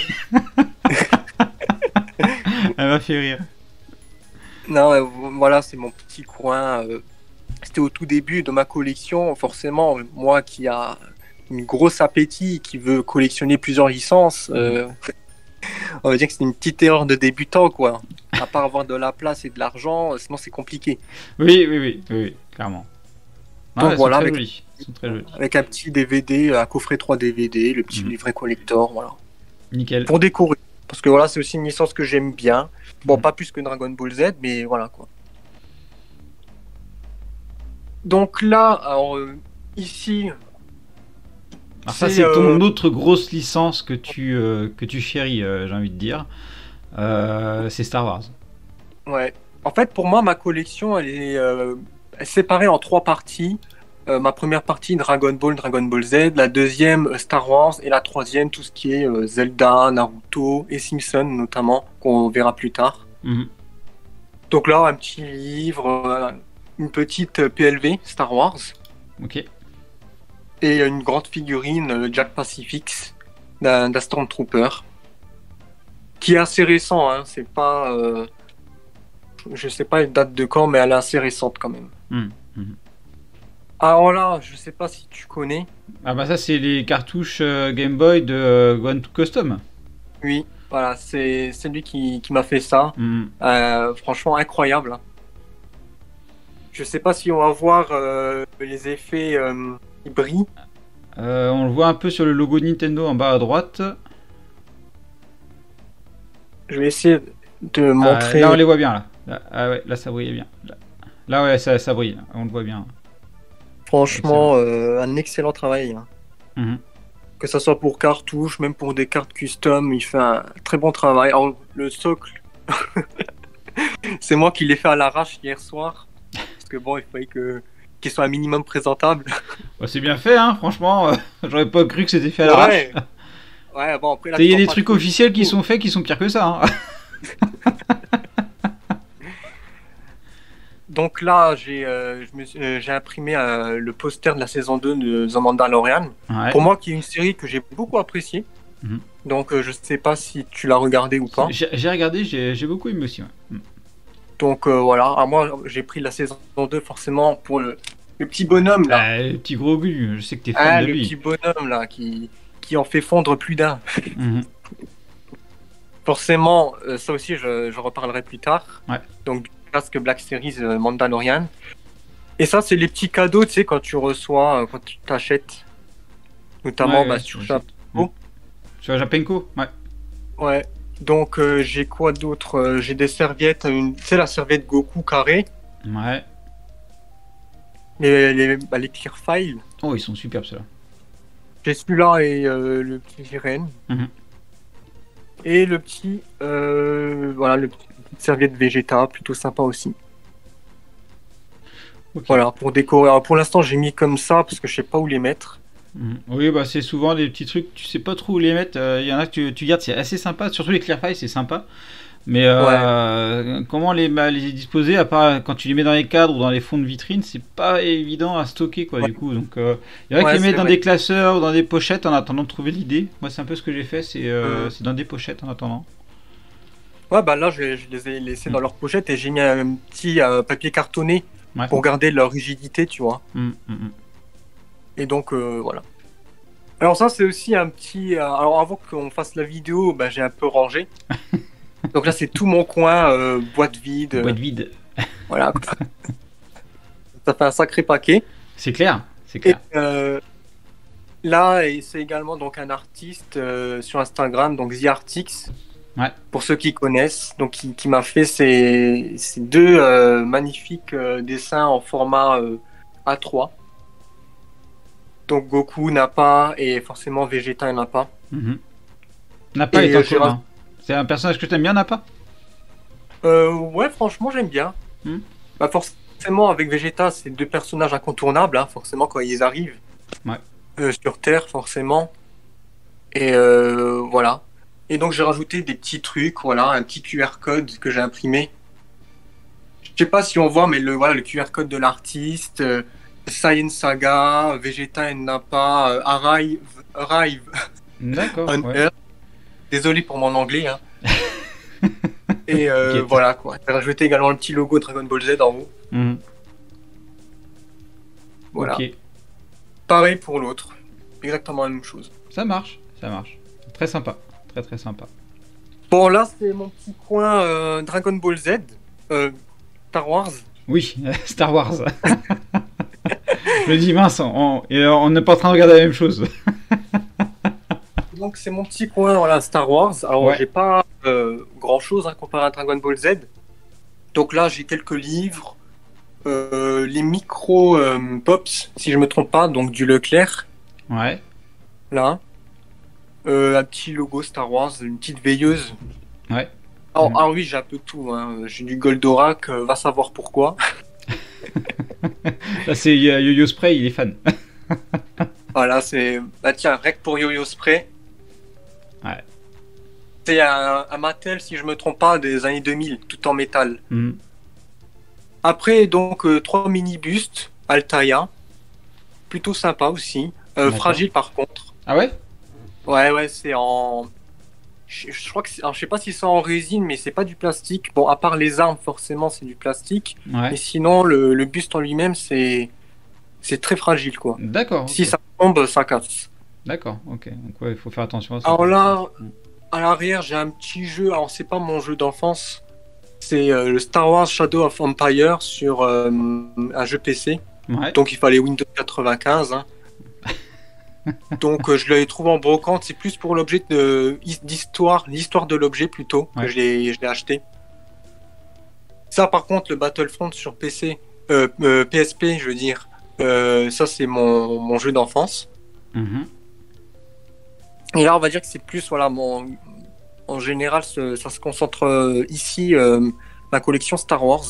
Elle m'a fait rire. non, voilà, c'est mon petit coin. C'était au tout début de ma collection. Forcément, moi qui a une grosse appétit, qui veut collectionner plusieurs licences, on va dire que c'est une petite erreur de débutant, quoi. À part avoir de la place et de l'argent, sinon c'est compliqué. Oui, clairement. Ah, Donc elles sont voilà, très avec, jolies. Elles sont très jolies. avec un petit DVD, un coffret 3 DVD, le petit Mhm. livret collector, voilà. Nickel. Pour décorer. Parce que voilà, c'est aussi une licence que j'aime bien. Bon, Mhm. pas plus que Dragon Ball Z, mais voilà quoi. Donc là, alors ici, Alors ça, c'est c'est ton autre grosse licence que tu chéris, j'ai envie de dire. C'est Star Wars. Ouais. En fait, pour moi, ma collection, elle est séparée en trois parties. Ma première partie, Dragon Ball, Dragon Ball Z. La deuxième, Star Wars. Et la troisième, tout ce qui est Zelda, Naruto et Simpson, notamment, qu'on verra plus tard. Mhm. Donc là, un petit livre, une petite PLV, Star Wars. Ok. Et une grande figurine, Jack Pacifix, d'un Stormtrooper. Qui est assez récent, hein. C'est pas... je sais pas une date de quand, mais elle est assez récente quand même. Mhm. Mhm. Alors là, je sais pas si tu connais. Ah bah ça c'est les cartouches Game Boy de One to Custom. Oui, voilà, c'est lui qui m'a fait ça. Mhm. Franchement, incroyable, hein. Je sais pas si on va voir les effets qui brillent. On le voit un peu sur le logo Nintendo en bas à droite. Je vais essayer de montrer. Là on les voit bien là. Ah ouais, là ça brillait bien. Là ouais, ça brille, là. On le voit bien. Franchement, un excellent travail, hein. Mhm. Que ça soit pour cartouches, même pour des cartes custom, il fait un très bon travail. Alors, le socle, c'est moi qui l'ai fait à l'arrache hier soir. Parce que bon, il fallait qu'il soit un minimum présentable. Bah, c'est bien fait, hein, franchement. J'aurais pas cru que c'était fait à l'arrache. Ouais, ouais, bon, après, là, Il y a tu des prends pas trucs tout. officiels qui sont faits qui sont pires que ça. Hein. Donc là, j'ai imprimé le poster de la saison 2 de The Mandalorian. Ouais. Pour moi, qui est une série que j'ai beaucoup appréciée. Mhm. Donc, je sais pas si tu l'as regardé ou pas. J'ai regardé, j'ai beaucoup aimé aussi. Ouais. Mhm. Donc, voilà. Alors, moi, j'ai pris la saison 2 forcément pour le petit bonhomme là. Le petit gros Gu, je sais que t'es fan Ah, de le lui. petit bonhomme là qui en fait fondre plus d'un. Mhm. Forcément, ça aussi, je reparlerai plus tard. Ouais. Donc, du casque Black Series Mandalorian. Et ça, c'est les petits cadeaux, tu sais, quand tu reçois, quand tu t'achètes. Notamment Ouais, bah, ouais, sur je- Chapeau. Sur Japenko, ouais. Ouais. Donc, j'ai quoi d'autre? J'ai des serviettes, tu sais, la serviette Goku carré. Ouais. Les clear files. Oh, ils sont superbes ceux-là. J'ai celui-là et le petit Jiren. Mhm. Et le petit, voilà, le petit serviette Vegeta, plutôt sympa aussi. Ok. Voilà, pour décorer. Alors, pour l'instant, j'ai mis comme ça parce que je sais pas où les mettre. Mhm. Oui, bah c'est souvent des petits trucs, tu sais pas trop où les mettre. Il y en a que tu gardes, c'est assez sympa. Surtout les Clearfile, c'est sympa. Mais comment les disposer, à part quand tu les mets dans les cadres ou dans les fonds de vitrine, c'est pas évident à stocker, quoi, Ouais. du coup. Donc, il y en a Ouais, qui les mettent c'est dans vrai. des classeurs ou dans des pochettes en attendant de trouver l'idée. Moi, c'est un peu ce que j'ai fait, Mhm. c'est dans des pochettes en attendant. Ouais, bah là, je les ai laissés dans leur pochette et j'ai mis un petit papier cartonné Ouais. pour garder leur rigidité, tu vois. Et donc, voilà. Alors ça, c'est aussi un petit... alors avant qu'on fasse la vidéo, bah, j'ai un peu rangé. Donc là, c'est tout mon coin, boîte vide. Boîte vide. Voilà. Ça fait un sacré paquet. C'est clair, c'est Et clair. là, et c'est également donc un artiste sur Instagram, donc TheArtix. Ouais. Pour ceux qui connaissent, donc qui m'a fait ces deux magnifiques dessins en format A3. Donc Goku, Nappa et forcément Vegeta et Nappa. Nappa Et est en j'ai commun. C'est un personnage que t'aimes bien, Nappa? Ouais, franchement, j'aime bien. Hmm. Bah, forcément, avec Vegeta, c'est deux personnages incontournables, hein, forcément, quand ils arrivent Ouais. sur Terre, forcément. Et voilà. Et donc, j'ai rajouté des petits trucs, voilà, un petit QR code que j'ai imprimé. Je sais pas si on voit, mais voilà, le QR code de l'artiste, Saiyan Saga, Vegeta et Nappa, Arrive D'accord, on ouais. Earth. Désolé pour mon anglais, hein. Et T'inquiète. voilà, quoi. J'ai rajouté également le petit logo Dragon Ball Z en haut. Mhm. Voilà. Ok, Pareil pour l'autre. Exactement la même chose. ça marche, ça marche. Très sympa, très très sympa. Bon, là, c'est mon petit coin Dragon Ball Z. Star Wars. Oui, Star Wars. Je me dis mince, on n'est pas en train de regarder la même chose. Donc, c'est mon petit coin, voilà, Star Wars. Alors, Ouais. j'ai pas grand chose comparé à Dragon Ball Z. Donc là, j'ai quelques livres. Les micro Pops, si je me trompe pas, donc du Leclerc. Ouais, Là. Un petit logo Star Wars, une petite veilleuse. ouais. Ah oui, j'ai un peu tout. Hein. J'ai du Goldorak, va savoir pourquoi. Là, c'est Yo-Yo Spray, il est fan. Voilà, c'est. Bah tiens, rec pour Yo-Yo Spray. Ouais. C'est un Mattel, si je me trompe pas, des années 2000, tout en métal. Mhm. Après, donc, 3 mini-bustes, Altaïa. Plutôt sympa aussi. Fragile par contre. Ah ouais? Ouais, c'est en. Je crois que alors, je sais pas si c'est en résine, mais c'est pas du plastique. Bon, à part les armes, forcément, c'est du plastique. Ouais. Mais sinon, le buste en lui-même, c'est très fragile, quoi. D'accord. Si Ok. ça tombe, ça casse. D'accord, ok. Donc ouais, il faut faire attention à ça. Alors là, à l'arrière, j'ai un petit jeu. Alors, c'est pas mon jeu d'enfance. C'est le Star Wars Shadow of Empire sur un jeu PC. Ouais. Donc, il fallait Windows 95. Hein. Donc, je l'ai trouvé en brocante. C'est plus pour l'objet d'histoire, l'histoire de l'objet plutôt, Ouais. que je l'ai acheté. Ça, par contre, le Battlefront sur PC, PSP, je veux dire, ça, c'est mon jeu d'enfance. Mhm. Et là, on va dire que c'est plus, voilà, en général, ça se concentre ici, ma collection Star Wars.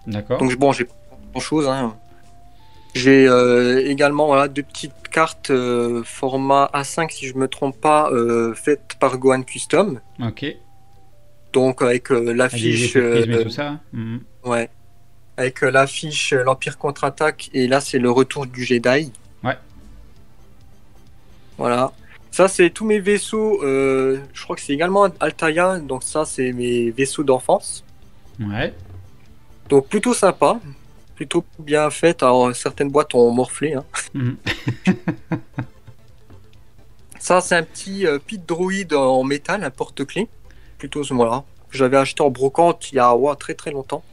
D'accord. Donc, bon, j'ai pas grand-chose. Hein. J'ai également, voilà, 2 petites cartes format A5, si je me trompe pas, faites par Gohan Custom. Ok. Donc, avec Avec des l'affiche, effets de prisme et tout ça. Hein. Mhm. ouais, avec l'affiche l'Empire contre-attaque. Et là, c'est le retour du Jedi. Ouais. Voilà. Ça, c'est tous mes vaisseaux. Je crois que c'est également Altaïa. Donc, ça, c'est mes vaisseaux d'enfance. Ouais. Donc, plutôt sympa. Plutôt bien fait. Alors, certaines boîtes ont morflé. Hein. Mhm. Ça, c'est un petit Pit Droid en métal, un porte-clés. Plutôt, voilà. J'avais acheté en brocante il y a très très longtemps.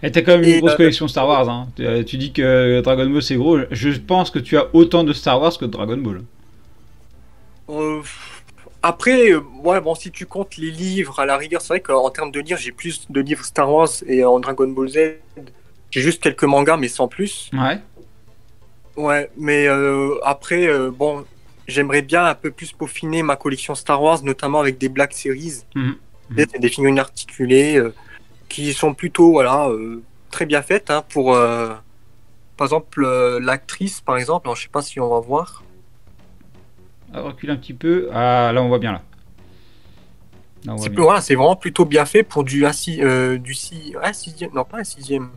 Et t'as quand même une Et, grosse collection Star Wars. Hein. Tu dis que Dragon Ball c'est gros. Je pense que tu as autant de Star Wars que de Dragon Ball. Euh, Après, ouais, bon, si tu comptes les livres, à la rigueur, c'est vrai qu'en termes de livres, j'ai plus de livres Star Wars et en Dragon Ball Z, j'ai juste quelques mangas, mais sans plus. Ouais. Ouais, mais après, bon, j'aimerais bien un peu plus peaufiner ma collection Star Wars, notamment avec des Black Series. Mhm. C'est des figurines articulées qui sont plutôt, voilà, très bien faites. Hein, pour, par exemple, l'actrice, par exemple, alors, je sais pas si on va voir. Alors, recule un petit peu. Ah, là on voit bien là. Là on voit C'est bien. voilà, c'est vraiment plutôt bien fait pour du 6e, non pas un 6e,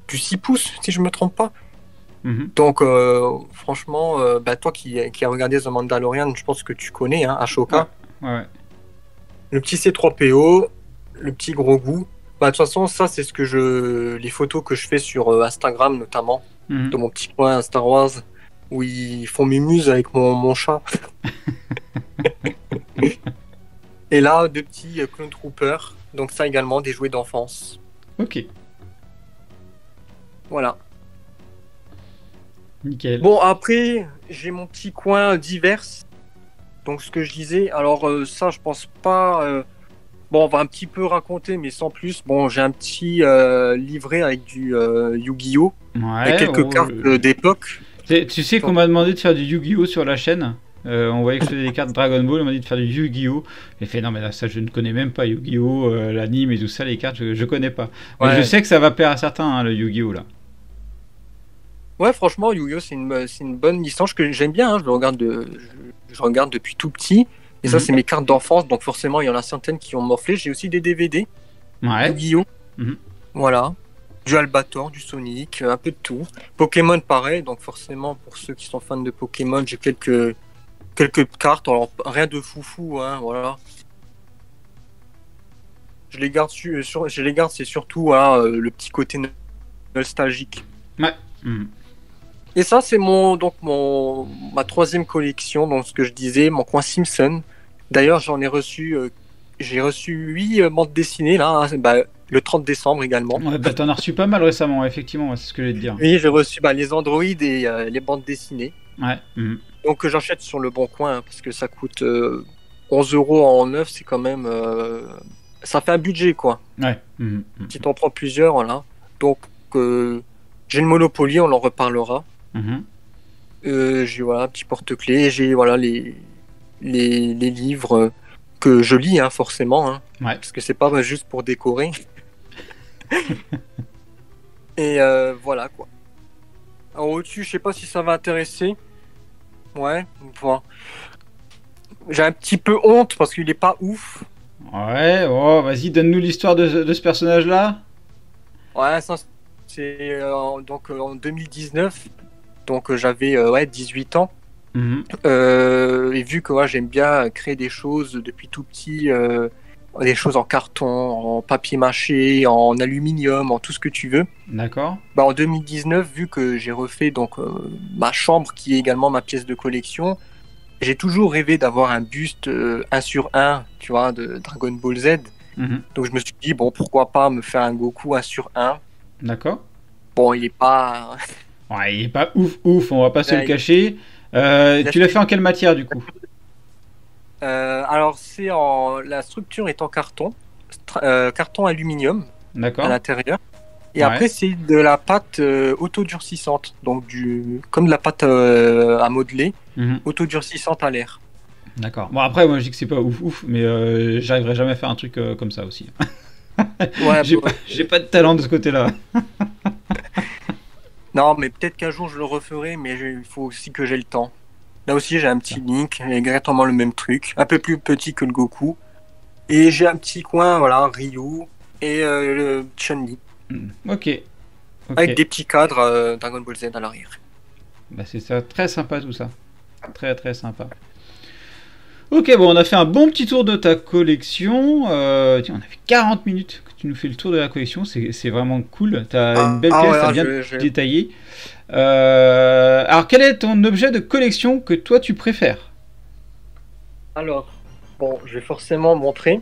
du 6 pouces, si je me trompe pas. Mhm. Donc, franchement, bah, toi qui a regardé The Mandalorian, je pense que tu connais, hein, Ashoka. Ouais. Le petit C3PO, le petit gros goût. Bah, de toute façon, ça, c'est les photos que je fais sur Instagram, notamment, Mhm. de mon petit coin Star Wars, où ils font mumuse avec mon chat. Et là, 2 petits Clone Troopers. Donc, ça également, des jouets d'enfance. Ok. Voilà. Nickel. Bon, après, j'ai mon petit coin divers. Donc, ce que je disais, alors ça, je pense pas. Bon, on va un petit peu raconter, mais sans plus. Bon, j'ai un petit livret avec du Yu-Gi-Oh! Avec Ouais. quelques cartes d'époque. Tu sais qu'on m'a demandé de faire du Yu-Gi-Oh sur la chaîne. On voyait que je faisais des cartes Dragon Ball, on m'a dit de faire du Yu-Gi-Oh! J'ai fait non mais là ça je ne connais même pas Yu-Gi-Oh! L'anime et tout ça, les cartes je connais pas. Mais Ouais. je sais que ça va plaire à certains hein, le Yu-Gi-Oh! Là. Ouais, franchement, Yu-Gi-Oh! C'est une bonne licence que j'aime bien. Hein. Je regarde depuis tout petit. Et ça, Mhm. c'est mes cartes d'enfance. Donc, forcément, il y en a certaines qui ont morflé. J'ai aussi des DVD. Ouais. Yu-Gi-Oh! Mhm. Voilà. Du Albator, du Sonic, un peu de tout. Pokémon, pareil. Donc, forcément, pour ceux qui sont fans de Pokémon, j'ai quelques cartes. Alors, rien de foufou, hein, voilà. Je les garde, c'est surtout voilà, le petit côté nostalgique. Ouais. Mhm. Et ça, c'est ma 3e collection, donc ce que je disais, mon coin Simpson. D'ailleurs, j'ai reçu 8 bandes dessinées là, hein, bah, le 30 décembre également. Ouais, bah t'en as reçu pas mal récemment, effectivement, c'est ce que je vais te dire. Oui, j'ai reçu les Android et les bandes dessinées. Ouais. Mhm. Donc j'achète sur le bon coin hein, parce que ça coûte 11 € en neuf, c'est quand même, ça fait un budget quoi. Ouais. Mhm. Si t'en prends plusieurs, voilà. Donc j'ai le Monopoly, on en reparlera. Mhm. J'ai voilà, un petit porte-clés, j'ai voilà, les livres que je lis, hein, forcément, hein, Ouais. parce que c'est pas juste pour décorer. Et voilà quoi. Alors au-dessus, je sais pas si ça va intéresser. Ouais, bon. J'ai un petit peu honte parce qu'il est pas ouf. Ouais, oh, vas-y, donne-nous l'histoire de ce personnage-là. Ouais, ça c'est en 2019. Donc j'avais ouais, 18 ans. Mhm. Et vu que ouais, j'aime bien créer des choses depuis tout petit, des choses en carton, en papier mâché, en aluminium, en tout ce que tu veux. D'accord. Bah, en 2019, vu que j'ai refait donc ma chambre qui est également ma pièce de collection, j'ai toujours rêvé d'avoir un buste 1 sur 1, tu vois, de Dragon Ball Z. Mhm. Donc je me suis dit, bon, pourquoi pas me faire un Goku 1 sur 1. D'accord. Bon, il est pas... Ouais, il est pas ouf, ouf, on va pas se le Ouais, cacher. il a Tu l'as fait- fait en quelle matière, du coup? alors la structure est en carton, carton aluminium à D'accord. l'intérieur. Et Ouais. après, c'est de la pâte autodurcissante, donc comme de la pâte à modeler, Mhm. autodurcissante à l'air. D'accord. Bon, après, moi, je dis que c'est pas ouf, ouf, mais j'arriverai jamais à faire un truc comme ça aussi. Ouais, J'ai pas de talent de ce côté-là. non, mais peut-être qu'un jour je le referai, mais il faut aussi que j'ai le temps. Là aussi, j'ai un petit Link, exactement le même truc, un peu plus petit que le Goku. Et j'ai un petit coin, voilà, Ryu et le Chun-Li, Ok. avec Ok. des petits cadres Dragon Ball Z à l'arrière. Bah, c'est ça, très sympa tout ça. Très très sympa. Ok, bon, on a fait un bon petit tour de ta collection. Tiens, on a fait 40 minutes que tu nous fais le tour de la collection. C'est vraiment cool. T'as une belle pièce, Ouais, t'as ah, bien je- détaillé. Alors, quel est ton objet de collection que toi tu préfères? Alors, bon, je vais forcément montrer.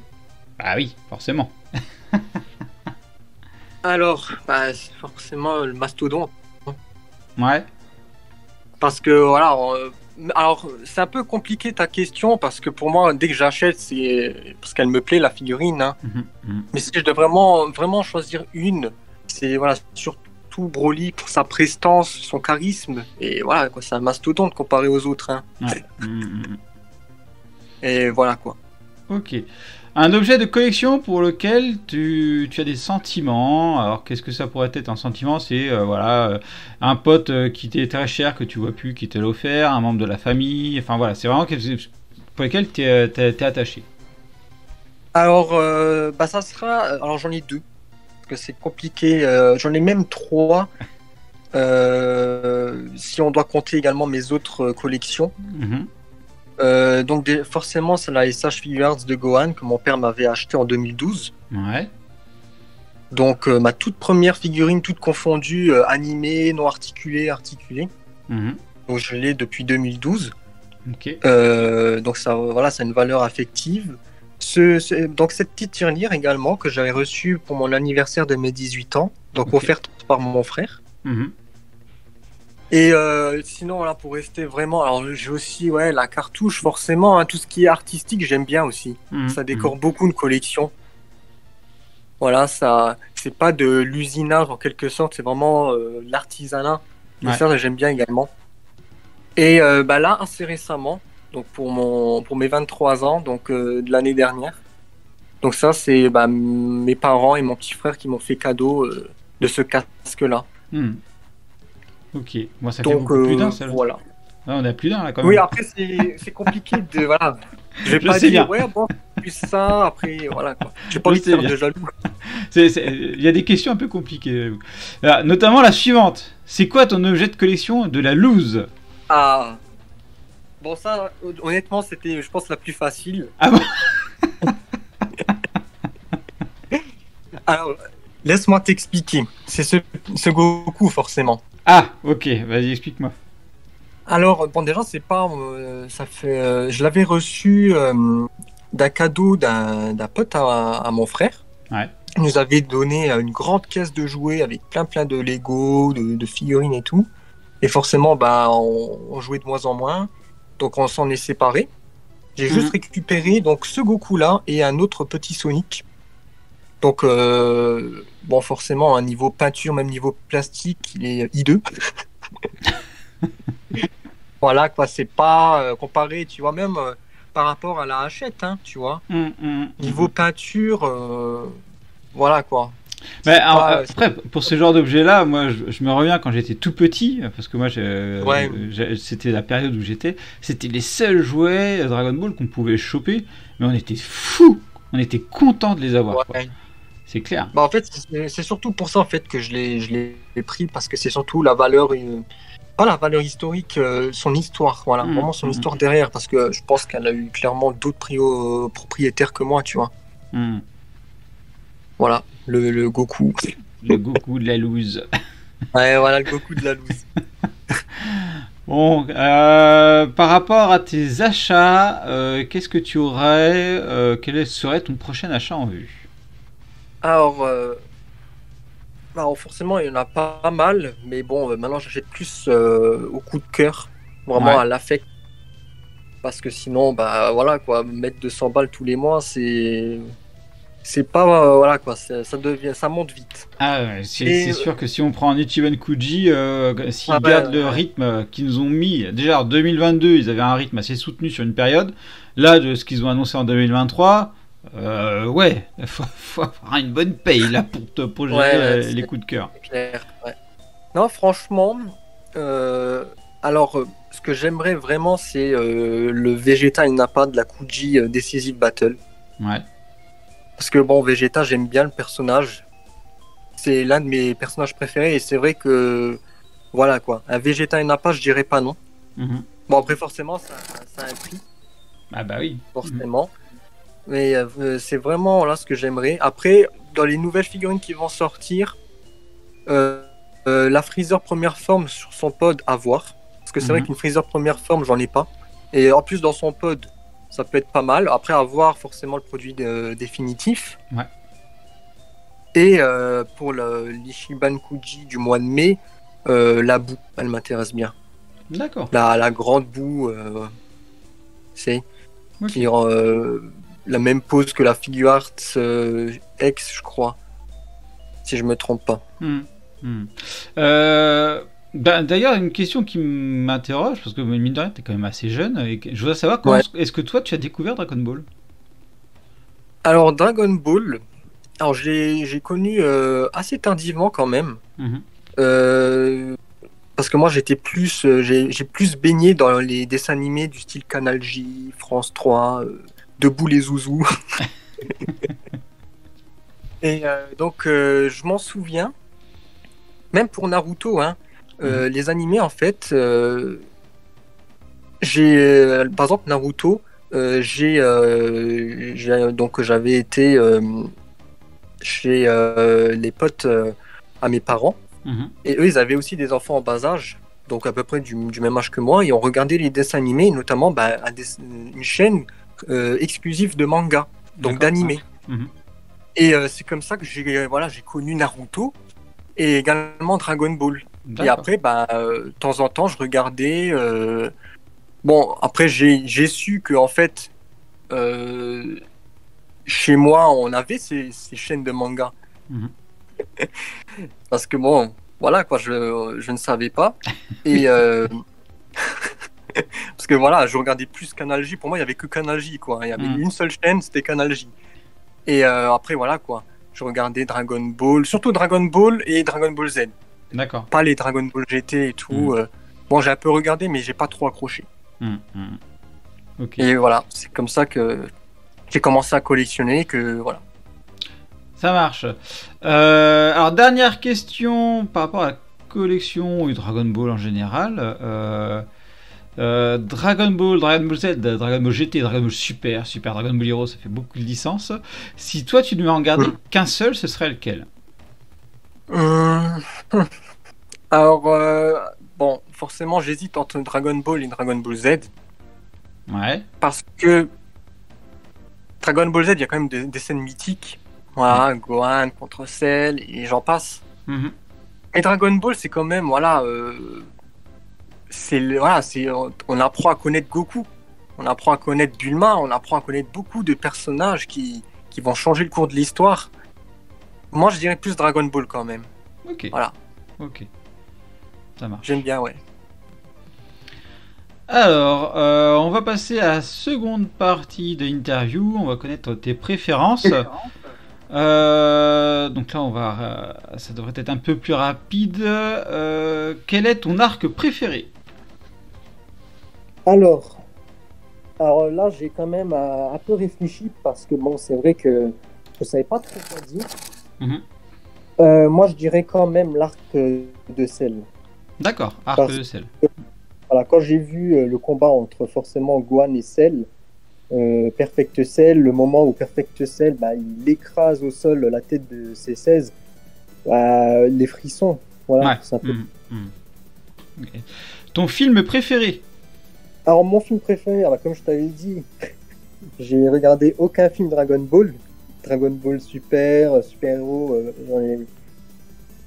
Ah oui, forcément. Alors, bah, c'est forcément le mastodonte. Ouais. Parce que voilà, alors c'est un peu compliqué ta question parce que pour moi, dès que j'achète, c'est parce qu'elle me plaît la figurine, hein. Mhm, mhm. Mais si je dois vraiment choisir une, c'est voilà, surtout Broly pour sa prestance, son charisme. Et voilà, quoi, c'est un mastodonte comparé aux autres, hein. Ouais. Mhm, mhm. Et voilà quoi. Ok. Un objet de collection pour lequel tu as des sentiments. Alors, qu'est-ce que ça pourrait être un sentiment? C'est voilà, un pote qui t'est très cher, que tu vois plus, qui te l'a offert, un membre de la famille. Enfin voilà, c'est vraiment quelque chose pour lequel t'es attaché. Alors, bah ça sera. Alors j'en ai deux parce que c'est compliqué. J'en ai même trois. Si on doit compter également mes autres collections. Mhm. Donc forcément, c'est la SH Figures de Gohan que mon père m'avait acheté en 2012. Ouais. Donc ma toute première figurine, toute confondue, animée, non articulée, articulée. Mhm. Donc je l'ai depuis 2012. Ok. Donc ça, voilà, c'est une valeur affective. Donc cette petite tirelire également que j'avais reçue pour mon anniversaire de mes 18 ans, donc Ok. offerte par mon frère. Mhm. Et sinon, voilà, pour rester vraiment, alors j'ai aussi ouais, la cartouche, forcément, hein, tout ce qui est artistique, j'aime bien aussi. Mhm. Ça décore beaucoup une collection. Voilà, ça, c'est pas de l'usinage en quelque sorte, c'est vraiment l'artisanat. Et Ouais. ça, j'aime bien également. Et bah là, assez récemment, donc pour mes 23 ans, donc de l'année dernière. Donc ça, c'est bah, mes parents et mon petit frère qui m'ont fait cadeau de ce casque-là. Mhm. Ok. Moi, ça fait Donc beaucoup plus d'un, ça. voilà. Ah, on a plus d'un là quand Oui, même. après, c'est compliqué de. Voilà. Je vais Je pas sais dire, bien. ouais, bon, plus ça, après, voilà, quoi. J'ai pas Je envie de sais faire bien. de jaloux. Il y a des questions un peu compliquées. Alors, notamment la suivante. C'est quoi ton objet de collection de la loose? Ah, bon, ça, honnêtement, c'était, je pense, la plus facile. Ah bon? Alors, laisse-moi t'expliquer. C'est ce Goku, forcément. Ah, ok, vas-y, explique-moi. Alors, bon, déjà, c'est pas. Ça fait. Je l'avais reçu d'un cadeau d'un pote à mon frère. Ouais. Il nous avait donné une grande caisse de jouets avec plein de Lego, de figurines et tout. Et forcément, bah, on jouait de moins en moins. Donc, on s'en est séparés. J'ai juste récupéré donc ce Goku-là et un autre petit Sonic. Donc, bon, forcément, un niveau peinture, même niveau plastique, il est hideux. Voilà, quoi, c'est pas comparé, tu vois, même par rapport à la Hachette, hein, tu vois. Hum. Niveau peinture, voilà quoi. Mais alors, pas- après, pour ce genre d'objet-là, moi, je me reviens quand j'étais tout petit, parce que moi, Ouais. c'était la période où j'étais, c'était les seuls jouets Dragon Ball qu'on pouvait choper, mais on était fous, on était contents de les avoir, quoi. Ouais. C'est clair. Bah, en fait, c'est surtout pour ça en fait que je l'ai pris parce que c'est surtout la valeur, pas la valeur historique, son histoire, voilà, vraiment son histoire derrière, parce que je pense qu'elle a eu clairement d'autres propriétaires que moi, tu vois. Voilà, le Goku. Le Goku de la loose. Ouais, voilà, le Goku de la loose. Bon, par rapport à tes achats, qu'est-ce que tu aurais, quel serait ton prochain achat en vue? Alors, alors, forcément, il y en a pas mal, mais bon, maintenant j'achète plus au coup de cœur, vraiment Ouais. à l'affect, parce que sinon, bah voilà quoi, mettre 200 balles tous les mois, c'est pas voilà quoi, ça monte vite. Ah, ouais, c'est Et sûr que si on prend un Ichiban Kuji, s'ils ouais, gardent le ouais, rythme qu'ils nous ont mis, déjà en 2022, ils avaient un rythme assez soutenu sur une période. Là, de ce qu'ils ont annoncé en 2023, ouais, faut avoir une bonne paye là pour gérer ouais, les c'est coups de cœur. clair. Ouais. Non, franchement, alors ce que j'aimerais vraiment, c'est le Vegeta et Nappa de la Kuji Decisive Battle. Ouais. Parce que bon, Vegeta, j'aime bien le personnage. C'est l'un de mes personnages préférés et c'est vrai que voilà quoi. Un Vegeta et Nappa, je dirais pas non. Mhm. Bon, après, forcément, ça a un prix, Ah bah oui. forcément. Mais c'est vraiment là ce que j'aimerais. Après, dans les nouvelles figurines qui vont sortir, la Freezer première forme sur son pod à voir. Parce que c'est vrai Mhm. qu'une Freezer première forme, j'en ai pas. Et en plus, dans son pod, ça peut être pas mal. Après, à voir forcément le produit définitif. Ouais. Et pour l'Ishiban Kuji du mois de mai, la boue, elle m'intéresse bien. D'accord. La grande boue, c'est Ok. qui rend la même pose que la figure art X, je crois, si je me trompe pas. Mhm. Mhm. D'ailleurs, une question qui m'interroge, parce que mine de rien, t'es quand même assez jeune, et je voudrais savoir comment Ouais. est-ce que toi tu as découvert Dragon Ball? Alors Dragon Ball, alors j'ai connu assez tardivement quand même. Mhm. Euh, Parce que moi j'étais plus j'ai plus baigné dans les dessins animés du style Canal J, France 3, Debout les Zouzous. Et donc je m'en souviens, même pour Naruto, hein, les animés en fait, par exemple Naruto, donc j'avais été chez les potes à mes parents. Mhm. Et eux, ils avaient aussi des enfants en bas âge, donc à peu près du même âge que moi, et on regardait les dessins animés, notamment une chaîne exclusive de manga, donc D'accord. d'animé. Mhm. Et c'est comme ça que j'ai connu Naruto et également Dragon Ball. Et D'accord. après, de temps en temps, je regardais. Bon, après, j'ai su que en fait, euh, chez moi, on avait ces chaînes de manga. Mhm. Parce que bon, voilà quoi, je ne savais pas. Et parce que voilà, je regardais plus Canal J. Pour moi, il y avait que Canal J quoi. Il y avait Mhm. une seule chaîne, c'était Canal J. Et après voilà quoi, je regardais Dragon Ball, surtout Dragon Ball et Dragon Ball Z. D'accord. Pas les Dragon Ball GT et tout. Bon, j'ai un peu regardé, mais j'ai pas trop accroché. Mhm. Mhm. Ok. Et voilà, c'est comme ça que j'ai commencé à collectionner, que voilà. Ça marche. Alors, dernière question par rapport à la collection et Dragon Ball en général. Dragon Ball, Dragon Ball Z, Dragon Ball GT, Dragon Ball Super, Super Dragon Ball Heroes, ça fait beaucoup de licences. Si toi tu devais en garder qu'un seul, ce serait lequel? Hum, Alors, bon, forcément, j'hésite entre Dragon Ball et Dragon Ball Z. Ouais. Parce que Dragon Ball Z, il y a quand même des scènes mythiques. Voilà, Gohan contre Cell, et j'en passe. Mhm. Et Dragon Ball, c'est quand même, voilà, voilà, on apprend à connaître Goku, on apprend à connaître Bulma, on apprend à connaître beaucoup de personnages qui vont changer le cours de l'histoire. Moi, je dirais plus Dragon Ball quand même. Ok. Voilà, Ok. Ça marche. j'aime bien, ouais. Alors, on va passer à la seconde partie de l'interview. On va connaître tes préférences. Donc là, ça devrait être un peu plus rapide. Quel est ton arc préféré? Alors, alors là, j'ai quand même un peu réfléchi parce que bon, c'est vrai que je savais pas trop quoi dire. Mhm. Moi, je dirais quand même l'arc de Cell. D'accord, arc Parce de sel. que voilà, quand j'ai vu le combat entre forcément Gohan et Cell, Perfect Cell, le moment où Perfect Cell, bah, il écrase au sol la tête de C16, bah, les frissons, voilà, Ouais. tout simplement. Ok. Ton film préféré? Alors, mon film préféré, bah, comme je t'avais dit, j'ai regardé aucun film Dragon Ball. Dragon Ball Super, Super Héros,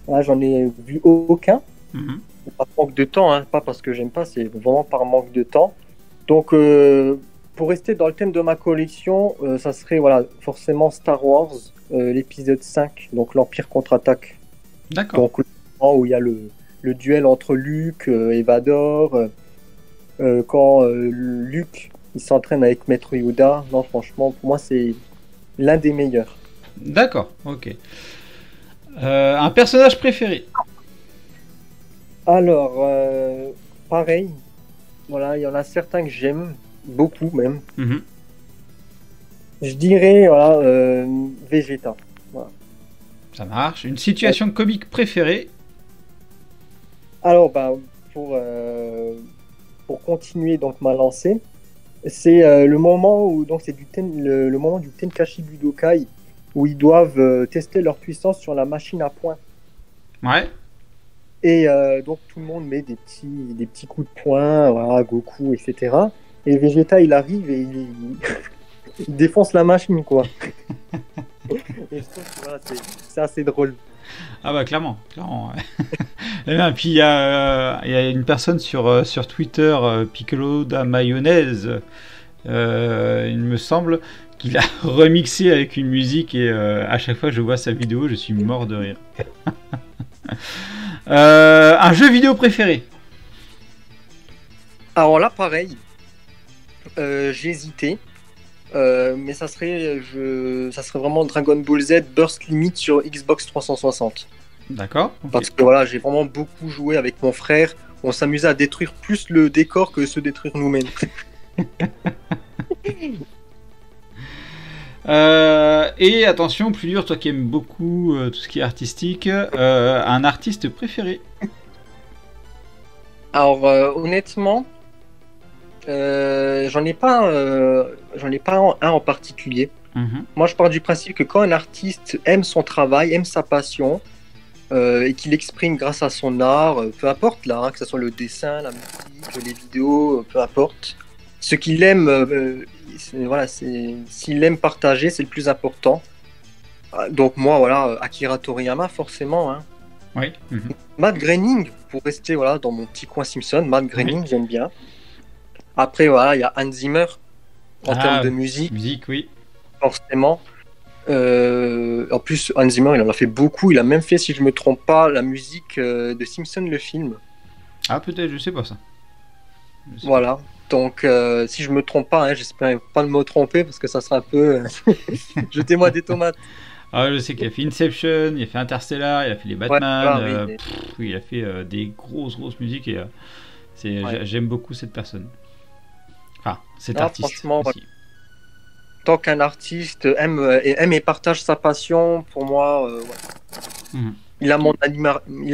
j'en ai vu aucun. Mhm. Par manque de temps, hein, pas parce que j'aime pas, c'est vraiment par manque de temps. Donc, pour rester dans le thème de ma collection, ça serait voilà, forcément Star Wars, l'épisode 5, donc l'Empire contre-attaque. D'accord. Donc, le moment où il y a le duel entre Luke et Vador, quand Luke il s'entraîne avec Maître Yoda. Non, franchement, pour moi, c'est l'un des meilleurs. D'accord, ok. Un personnage préféré? Alors, pareil, voilà, il y en a certains que j'aime, beaucoup même. Mhm. Je dirais, voilà, Vegeta. Voilà. Ça marche. Une situation comique préférée? Alors, bah, pour continuer donc ma lancée, c'est le moment où donc c'est le moment du Tenkaichi Budokai où ils doivent tester leur puissance sur la machine à poing. Ouais. Et donc tout le monde met des petits coups de poing, voilà, Goku, etc. Et Vegeta il arrive et il défonce la machine quoi. Et je trouve que voilà, c'est assez drôle. Ah bah clairement, clairement. Ouais. Et bien, puis il y a une personne sur Twitter, Piccolo da Mayonnaise, il me semble, qu'il a remixé avec une musique et à chaque fois que je vois sa vidéo, je suis mort de rire. Un jeu vidéo préféré? Alors là pareil, j'ai hésité. Mais ça serait vraiment Dragon Ball Z Burst Limit sur Xbox 360. D'accord. Ok. Parce que voilà, j'ai vraiment beaucoup joué avec mon frère. On s'amusait à détruire plus le décor que se détruire nous-mêmes. Et attention, plus dur, toi qui aimes beaucoup tout ce qui est artistique, un artiste préféré? Alors honnêtement, j'en ai pas un en particulier. Mhm. Moi, je pars du principe que quand un artiste aime son travail, aime sa passion, et qu'il exprime grâce à son art, peu importe là, hein, que ce soit le dessin, la musique, les vidéos, peu importe. Ce qu'il aime, voilà, s'il aime partager, c'est le plus important. Donc moi, voilà, Akira Toriyama, forcément. Hein. Oui. Mhm. Matt Groening, pour rester voilà, dans mon petit coin Simpson, Matt Groening, Oui. j'aime bien. Après, voilà, il y a Hans Zimmer, en Ah, termes de musique, musique, oui. forcément. En plus, Hans Zimmer, il en a fait beaucoup. Il a même fait, si je me trompe pas, la musique de Simpson, le film. Ah, peut-être, je sais pas ça. Je sais Voilà. Donc, si je me trompe pas, hein, j'espère pas me tromper parce que ça sera un peu. Jetez-moi des tomates. pas. Ah, je sais qu'il a fait Inception, il a fait Interstellar, il a fait les Ouais, Batman, voilà, oui. oui, il a fait des grosses musiques et Ouais. j'aime beaucoup cette personne. Enfin, cet Ah, artiste franchement, aussi. tant qu'un artiste aime et partage sa passion, pour moi, ouais. Mhm. Il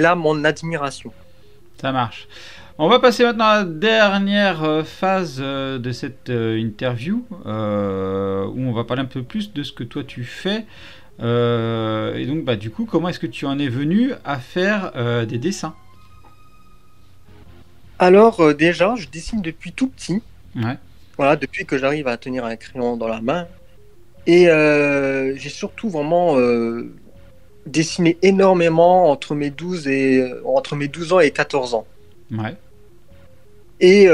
a mon admiration. Ça marche. On va passer maintenant à la dernière phase de cette interview où on va parler un peu plus de ce que toi tu fais. Et donc, bah, du coup, comment est-ce que tu en es venu à faire des dessins? Alors, déjà, je dessine depuis tout petit. Ouais. Voilà, depuis que j'arrive à tenir un crayon dans la main. Et j'ai surtout vraiment dessiné énormément entre mes 12 ans et 14 ans. Ouais. Et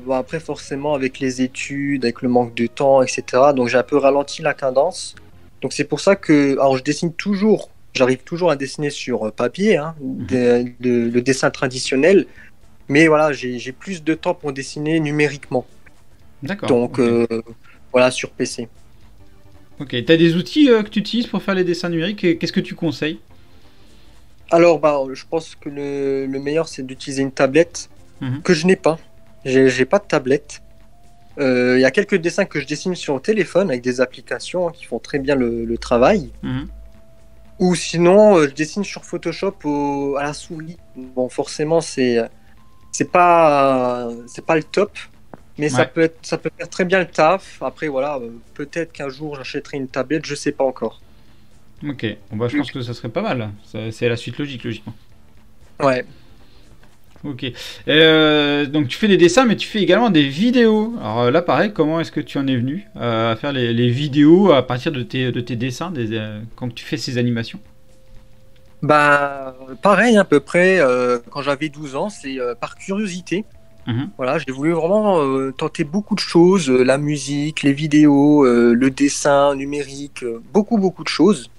après, forcément, avec les études, avec le manque de temps, etc., donc j'ai un peu ralenti la cadence. Donc c'est pour ça que, alors je dessine toujours, j'arrive toujours à dessiner sur papier, hein, le dessin traditionnel, Mais voilà, j'ai plus de temps pour dessiner numériquement. D'accord. Donc, Ok. voilà, sur PC. Ok. T'as des outils que tu utilises pour faire les dessins numériques et qu'est-ce que tu conseilles? Alors, bah, je pense que le meilleur, c'est d'utiliser une tablette Mhm. que je n'ai pas. J'ai pas de tablette. Il y a quelques dessins que je dessine sur le téléphone avec des applications qui font très bien le travail. Mhm. Ou sinon, je dessine sur Photoshop à la souris. Bon, forcément, c'est pas le top, mais Ouais. ça peut faire très bien le taf. Après, voilà, peut-être qu'un jour j'achèterai une tablette, je sais pas encore. Ok. Bon, bah, je pense que ça serait pas mal. C'est la suite logique, logiquement. Ouais. Ok. Donc tu fais des dessins, mais tu fais également des vidéos. Alors là, pareil, comment est-ce que tu en es venu à faire les vidéos à partir de tes dessins, quand tu fais ces animations? Bah, pareil, à peu près, quand j'avais 12 ans, c'est par curiosité. Mhm. Voilà, j'ai voulu vraiment tenter beaucoup de choses, la musique, les vidéos, le dessin numérique, beaucoup de choses.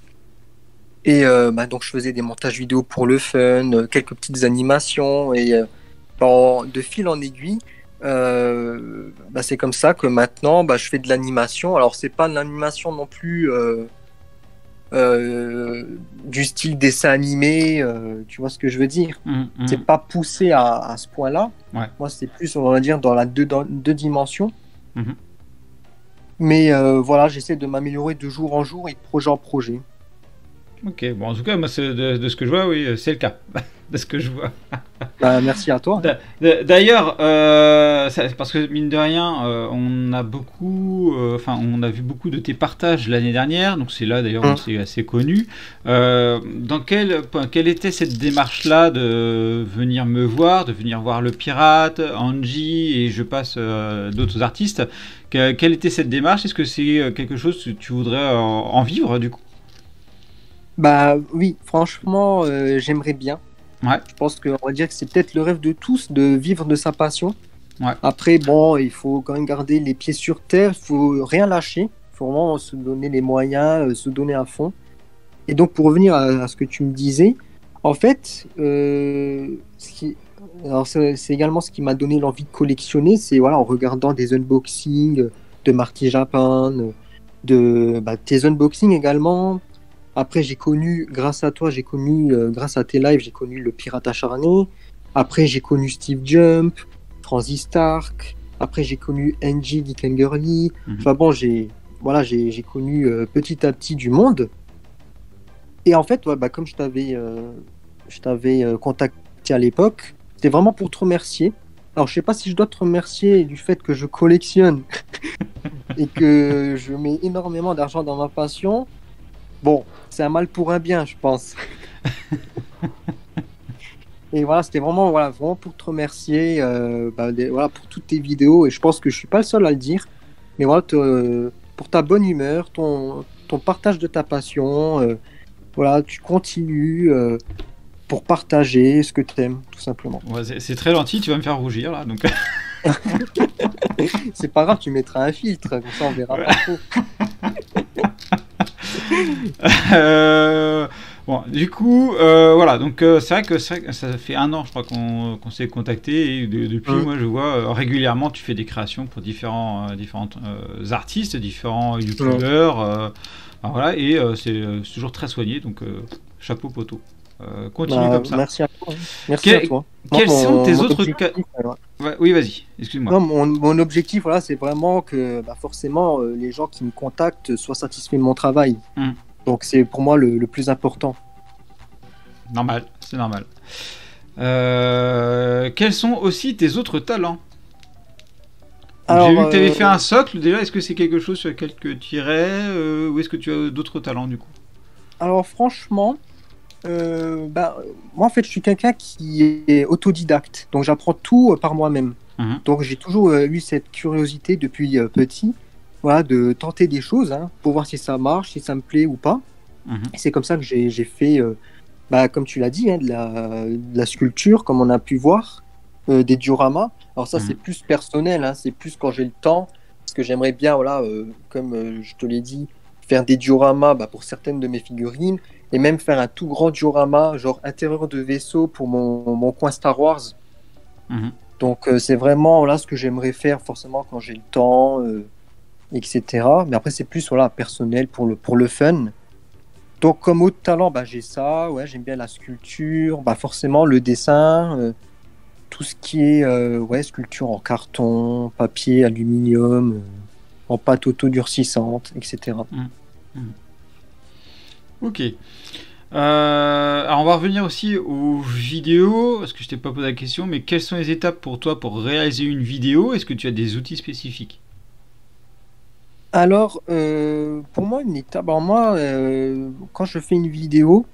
Et bah, donc je faisais des montages vidéo pour le fun, quelques petites animations et de fil en aiguille, bah, c'est comme ça que maintenant bah, je fais de l'animation. Alors c'est pas de l'animation non plus du style dessin animé, tu vois ce que je veux dire? Mhm. C'est Mhm. pas poussé à ce point-là. Ouais. Moi c'est plus on va dire dans la dans deux dimensions. Mhm. Mais voilà, j'essaie de m'améliorer de jour en jour et de projet en projet. Ok. Bon, en tout cas, moi, de ce que je vois, oui, c'est le cas. De ce que je vois. Bah, merci à toi. D'ailleurs, parce que mine de rien, on a beaucoup, enfin, on a vu beaucoup de tes partages l'année dernière, donc c'est là d'ailleurs où Hein. c'est assez connu. Dans quelle était cette démarche-là de venir me voir, de venir voir le pirate, Angie et je passe d'autres artistes. Quelle était cette démarche? Est-ce que c'est quelque chose que tu voudrais en vivre du coup? Bah oui, franchement, j'aimerais bien. Ouais, Je pense qu'on va dire que c'est peut-être le rêve de tous de vivre de sa passion. ouais. Après, bon, il faut quand même garder les pieds sur terre, il faut rien lâcher, il faut vraiment se donner les moyens, se donner à fond. Et donc, pour revenir à ce que tu me disais, en fait, alors c'est également ce qui m'a donné l'envie de collectionner, c'est voilà, en regardant des unboxings de Marty Japan, tes unboxings également. Après, j'ai connu, grâce à toi, grâce à tes lives, j'ai connu le Pirate acharné. Après, j'ai connu Steve Jump, Francis Stark. Après, j'ai connu Angie Dick and Girly. Mhm. Enfin bon, j'ai connu petit à petit du monde. Et en fait, ouais, bah, comme je t'avais contacté à l'époque, c'était vraiment pour te remercier. Alors, je sais pas si je dois te remercier du fait que je collectionne et que je mets énormément d'argent dans ma passion. Bon, c'est un mal pour un bien, je pense. Et voilà, c'était vraiment, voilà, vraiment pour te remercier voilà, pour toutes tes vidéos. Et je pense que je suis pas le seul à le dire. Mais voilà, pour ta bonne humeur, ton partage de ta passion. Voilà, tu continues pour partager ce que tu aimes, tout simplement. Ouais, c'est très gentil, tu vas me faire rougir là, donc. C'est pas grave, tu mettras un filtre, comme ça on verra pas trop. Bon, du coup, voilà, donc c'est vrai que ça fait un an, je crois, qu'on s'est contacté, et depuis, Hum. moi, je vois régulièrement, tu fais des créations pour différents artistes, différents Hum. youtubeurs, enfin, voilà, et c'est toujours très soigné, donc chapeau poteau. Continue Bah, comme ça. merci à toi. Hein. Merci à Que- toi. Moi, Quels sont tes mon autres objectif, cas? Ouais, oui, vas-y, excuse-moi. non, mon objectif, voilà, c'est vraiment que bah, forcément les gens qui me contactent soient satisfaits de mon travail. Hum, Donc c'est pour moi le plus important. normal, c'est normal. Quels sont aussi tes autres talents? Donc, j'ai Alors, vu que tu avais fait un socle. Déjà, est-ce que c'est quelque chose sur lequel tu irais ou est-ce que tu as d'autres talents du coup? alors franchement, bah, moi en fait, je suis quelqu'un qui est autodidacte. Donc j'apprends tout par moi-même. Mhm, Donc j'ai toujours eu cette curiosité depuis petit, voilà, de tenter des choses hein, pour voir si ça marche, si ça me plaît ou pas. mhm, Et c'est comme ça que j'ai fait, bah, comme tu l'as dit, hein, de la sculpture, comme on a pu voir, des dioramas. Alors ça, c'est mhm, plus personnel, hein, c'est plus quand j'ai le temps, parce que j'aimerais bien, voilà, comme je te l'ai dit, faire des dioramas bah, pour certaines de mes figurines, et même faire un tout grand diorama, genre intérieur de vaisseau pour mon coin Star Wars. Mhm. Donc c'est vraiment voilà, ce que j'aimerais faire forcément quand j'ai le temps, etc. Mais après, c'est plus voilà, personnel pour le fun. Donc comme autre talent, bah, j'ai ça, ouais, j'aime bien la sculpture, bah, forcément le dessin, tout ce qui est ouais, sculpture en carton, papier, aluminium, en pâte autodurcissante, etc. Mhm. Mhm. Ok. Alors on va revenir aussi aux vidéos, parce que je t'ai pas posé la question, mais quelles sont les étapes pour toi pour réaliser une vidéo? Est-ce que tu as des outils spécifiques? Alors, pour moi, une étape, alors moi, quand je fais une vidéo,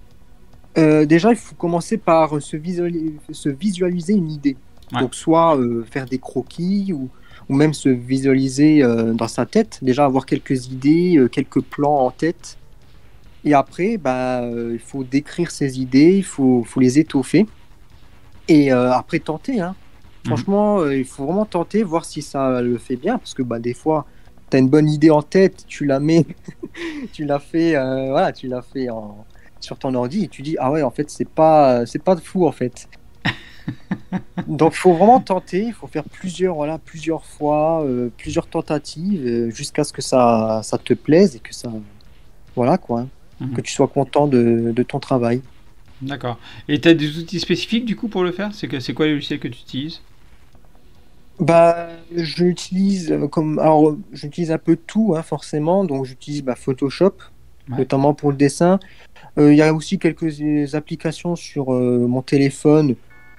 déjà, il faut commencer par se visualiser une idée. Ouais. Donc, soit faire des croquis ou même se visualiser dans sa tête, déjà avoir quelques idées, quelques plans en tête. Et après, bah, il faut décrire ces idées, faut les étoffer. Et après, tenter, hein. Mhm. Franchement, il faut vraiment tenter, voir si ça le fait bien. Parce que bah, des fois, tu as une bonne idée en tête, tu la mets, tu l'as fait, voilà, tu l'as fait sur ton ordi et tu dis, ah ouais, en fait, c'est pas fou, en fait. Donc, il faut vraiment tenter, il faut faire plusieurs, voilà, plusieurs fois, plusieurs tentatives, jusqu'à ce que ça te plaise et que ça, voilà, quoi, hein, que Mhm. tu sois content de ton travail. D'accord. Et tu as des outils spécifiques du coup pour le faire? C'est quoi les logiciels que tu utilises? Bah, j'utilise alors j'utilise un peu tout, hein, forcément. Donc j'utilise bah, Photoshop, Ouais. notamment pour le dessin. Il y a aussi quelques applications sur mon téléphone.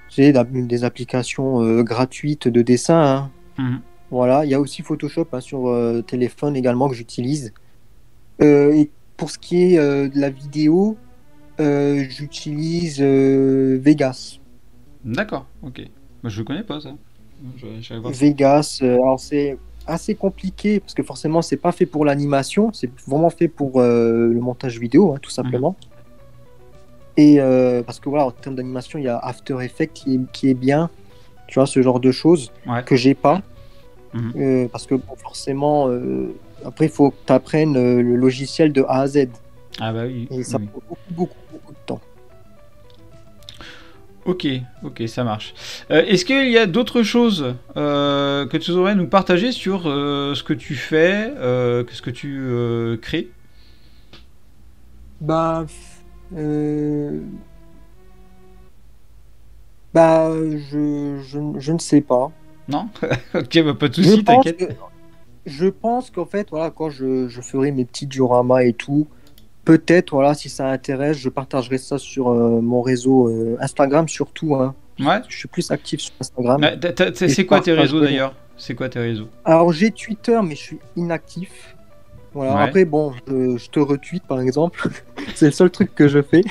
C'est des applications gratuites de dessin, hein. Mhm. Voilà, il y a aussi Photoshop hein, sur téléphone également que j'utilise. Et pour ce qui est de la vidéo, j'utilise Vegas. D'accord, ok. Bah, je connais pas ça. Je vais voir ça. Vegas, alors c'est assez compliqué parce que forcément c'est pas fait pour l'animation, c'est vraiment fait pour le montage vidéo, hein, tout Mhm. simplement. Et parce que voilà, en termes d'animation, il y a After Effects qui est bien, tu vois, ce genre de choses Ouais. que j'ai pas. Mhm. Parce que bon, forcément, après il faut que tu apprennes le logiciel de A à Z Ah bah oui, et oui, ça oui. prend beaucoup de temps. Ok, ok, ça marche. Est-ce qu'il y a d'autres choses que tu voudrais nous partager sur ce que tu fais, ce que tu crées? Bah, euh, bah je ne sais pas. Non? Ok, bah pas de Je soucis, pense t'inquiète. que Je pense qu'en fait, voilà, quand je ferai mes petits dioramas et tout, peut-être, voilà, si ça intéresse, je partagerai ça sur mon réseau Instagram surtout, hein. Ouais. Je suis plus actif sur Instagram Ah, et je c'est quoi tes réseaux partagerai. d'ailleurs? C'est quoi tes réseaux? Alors, j'ai Twitter, mais je suis inactif. Voilà. Ouais. Après, bon, je te retweet par exemple. C'est le seul truc que je fais.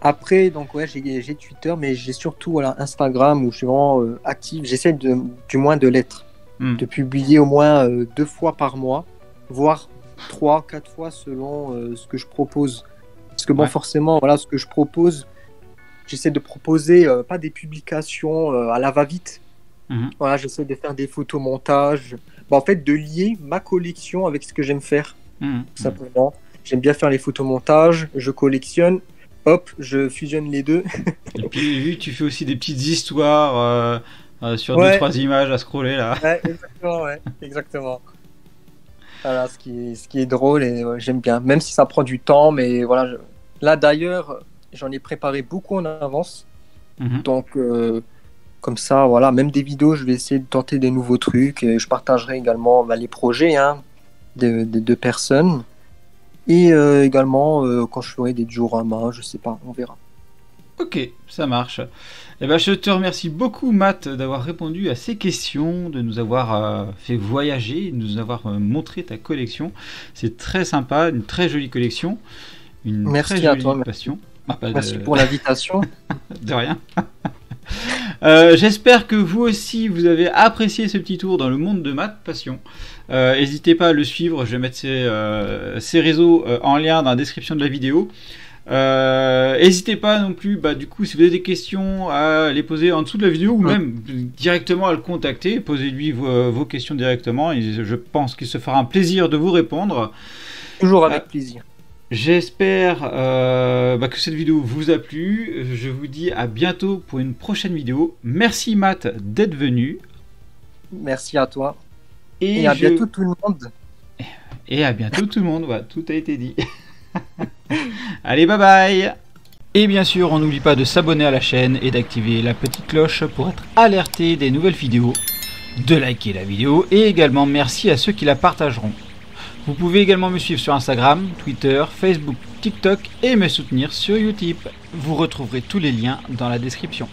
Après, donc, ouais, j'ai Twitter, mais j'ai surtout voilà, Instagram où je suis vraiment actif. J'essaie du moins de l'être. Hmm. De publier au moins 2 fois par mois, voire 3, 4 fois selon ce que je propose. Parce que bon, Ouais. forcément, voilà, ce que je propose, j'essaie de proposer pas des publications à la va-vite. Mhm. Voilà, j'essaie de faire des photomontages. Bon, en fait, de lier ma collection avec ce que j'aime faire, Mhm. tout Mhm. simplement. J'aime bien faire les photomontages, je collectionne, hop, je fusionne les deux. Et puis, vu que tu fais aussi des petites histoires sur deux, Ouais, trois images à scroller là. ouais, exactement, ouais, exactement. Voilà, ce qui est drôle et ouais, j'aime bien, même si ça prend du temps, mais voilà. Là d'ailleurs, j'en ai préparé beaucoup en avance, Mhm. donc comme ça, voilà, même des vidéos, je vais essayer de tenter des nouveaux trucs. Et je partagerai également bah, les projets hein, des deux personnes et également quand je ferai des dioramas, je sais pas, on verra. Ok, ça marche. Eh ben, je te remercie beaucoup, Matt, d'avoir répondu à ces questions, de nous avoir fait voyager, de nous avoir montré ta collection. C'est très sympa, une très jolie collection, une très Merci à jolie toi, passion. Ah, pas merci pour l'invitation. de rien. J'espère que vous aussi, vous avez apprécié ce petit tour dans le monde de Matt Passion. N'hésitez pas à le suivre, je vais mettre ses réseaux en lien dans la description de la vidéo. N'hésitez pas non plus, bah, du coup, si vous avez des questions, à les poser en dessous de la vidéo ou Mm. même directement à le contacter. Posez-lui vos questions directement et je pense qu'il se fera un plaisir de vous répondre. Toujours Euh, avec plaisir. J'espère que cette vidéo vous a plu. Je vous dis à bientôt pour une prochaine vidéo. Merci Matt d'être venu. Merci à toi. Et à bientôt tout le monde. Et à bientôt tout le monde. Voilà, tout a été dit. Allez, bye bye. Et bien sûr, on n'oublie pas de s'abonner à la chaîne et d'activer la petite cloche pour être alerté des nouvelles vidéos, de liker la vidéo et également merci à ceux qui la partageront. Vous pouvez également me suivre sur Instagram, Twitter, Facebook, TikTok et me soutenir sur Utip. Vous retrouverez tous les liens dans la description.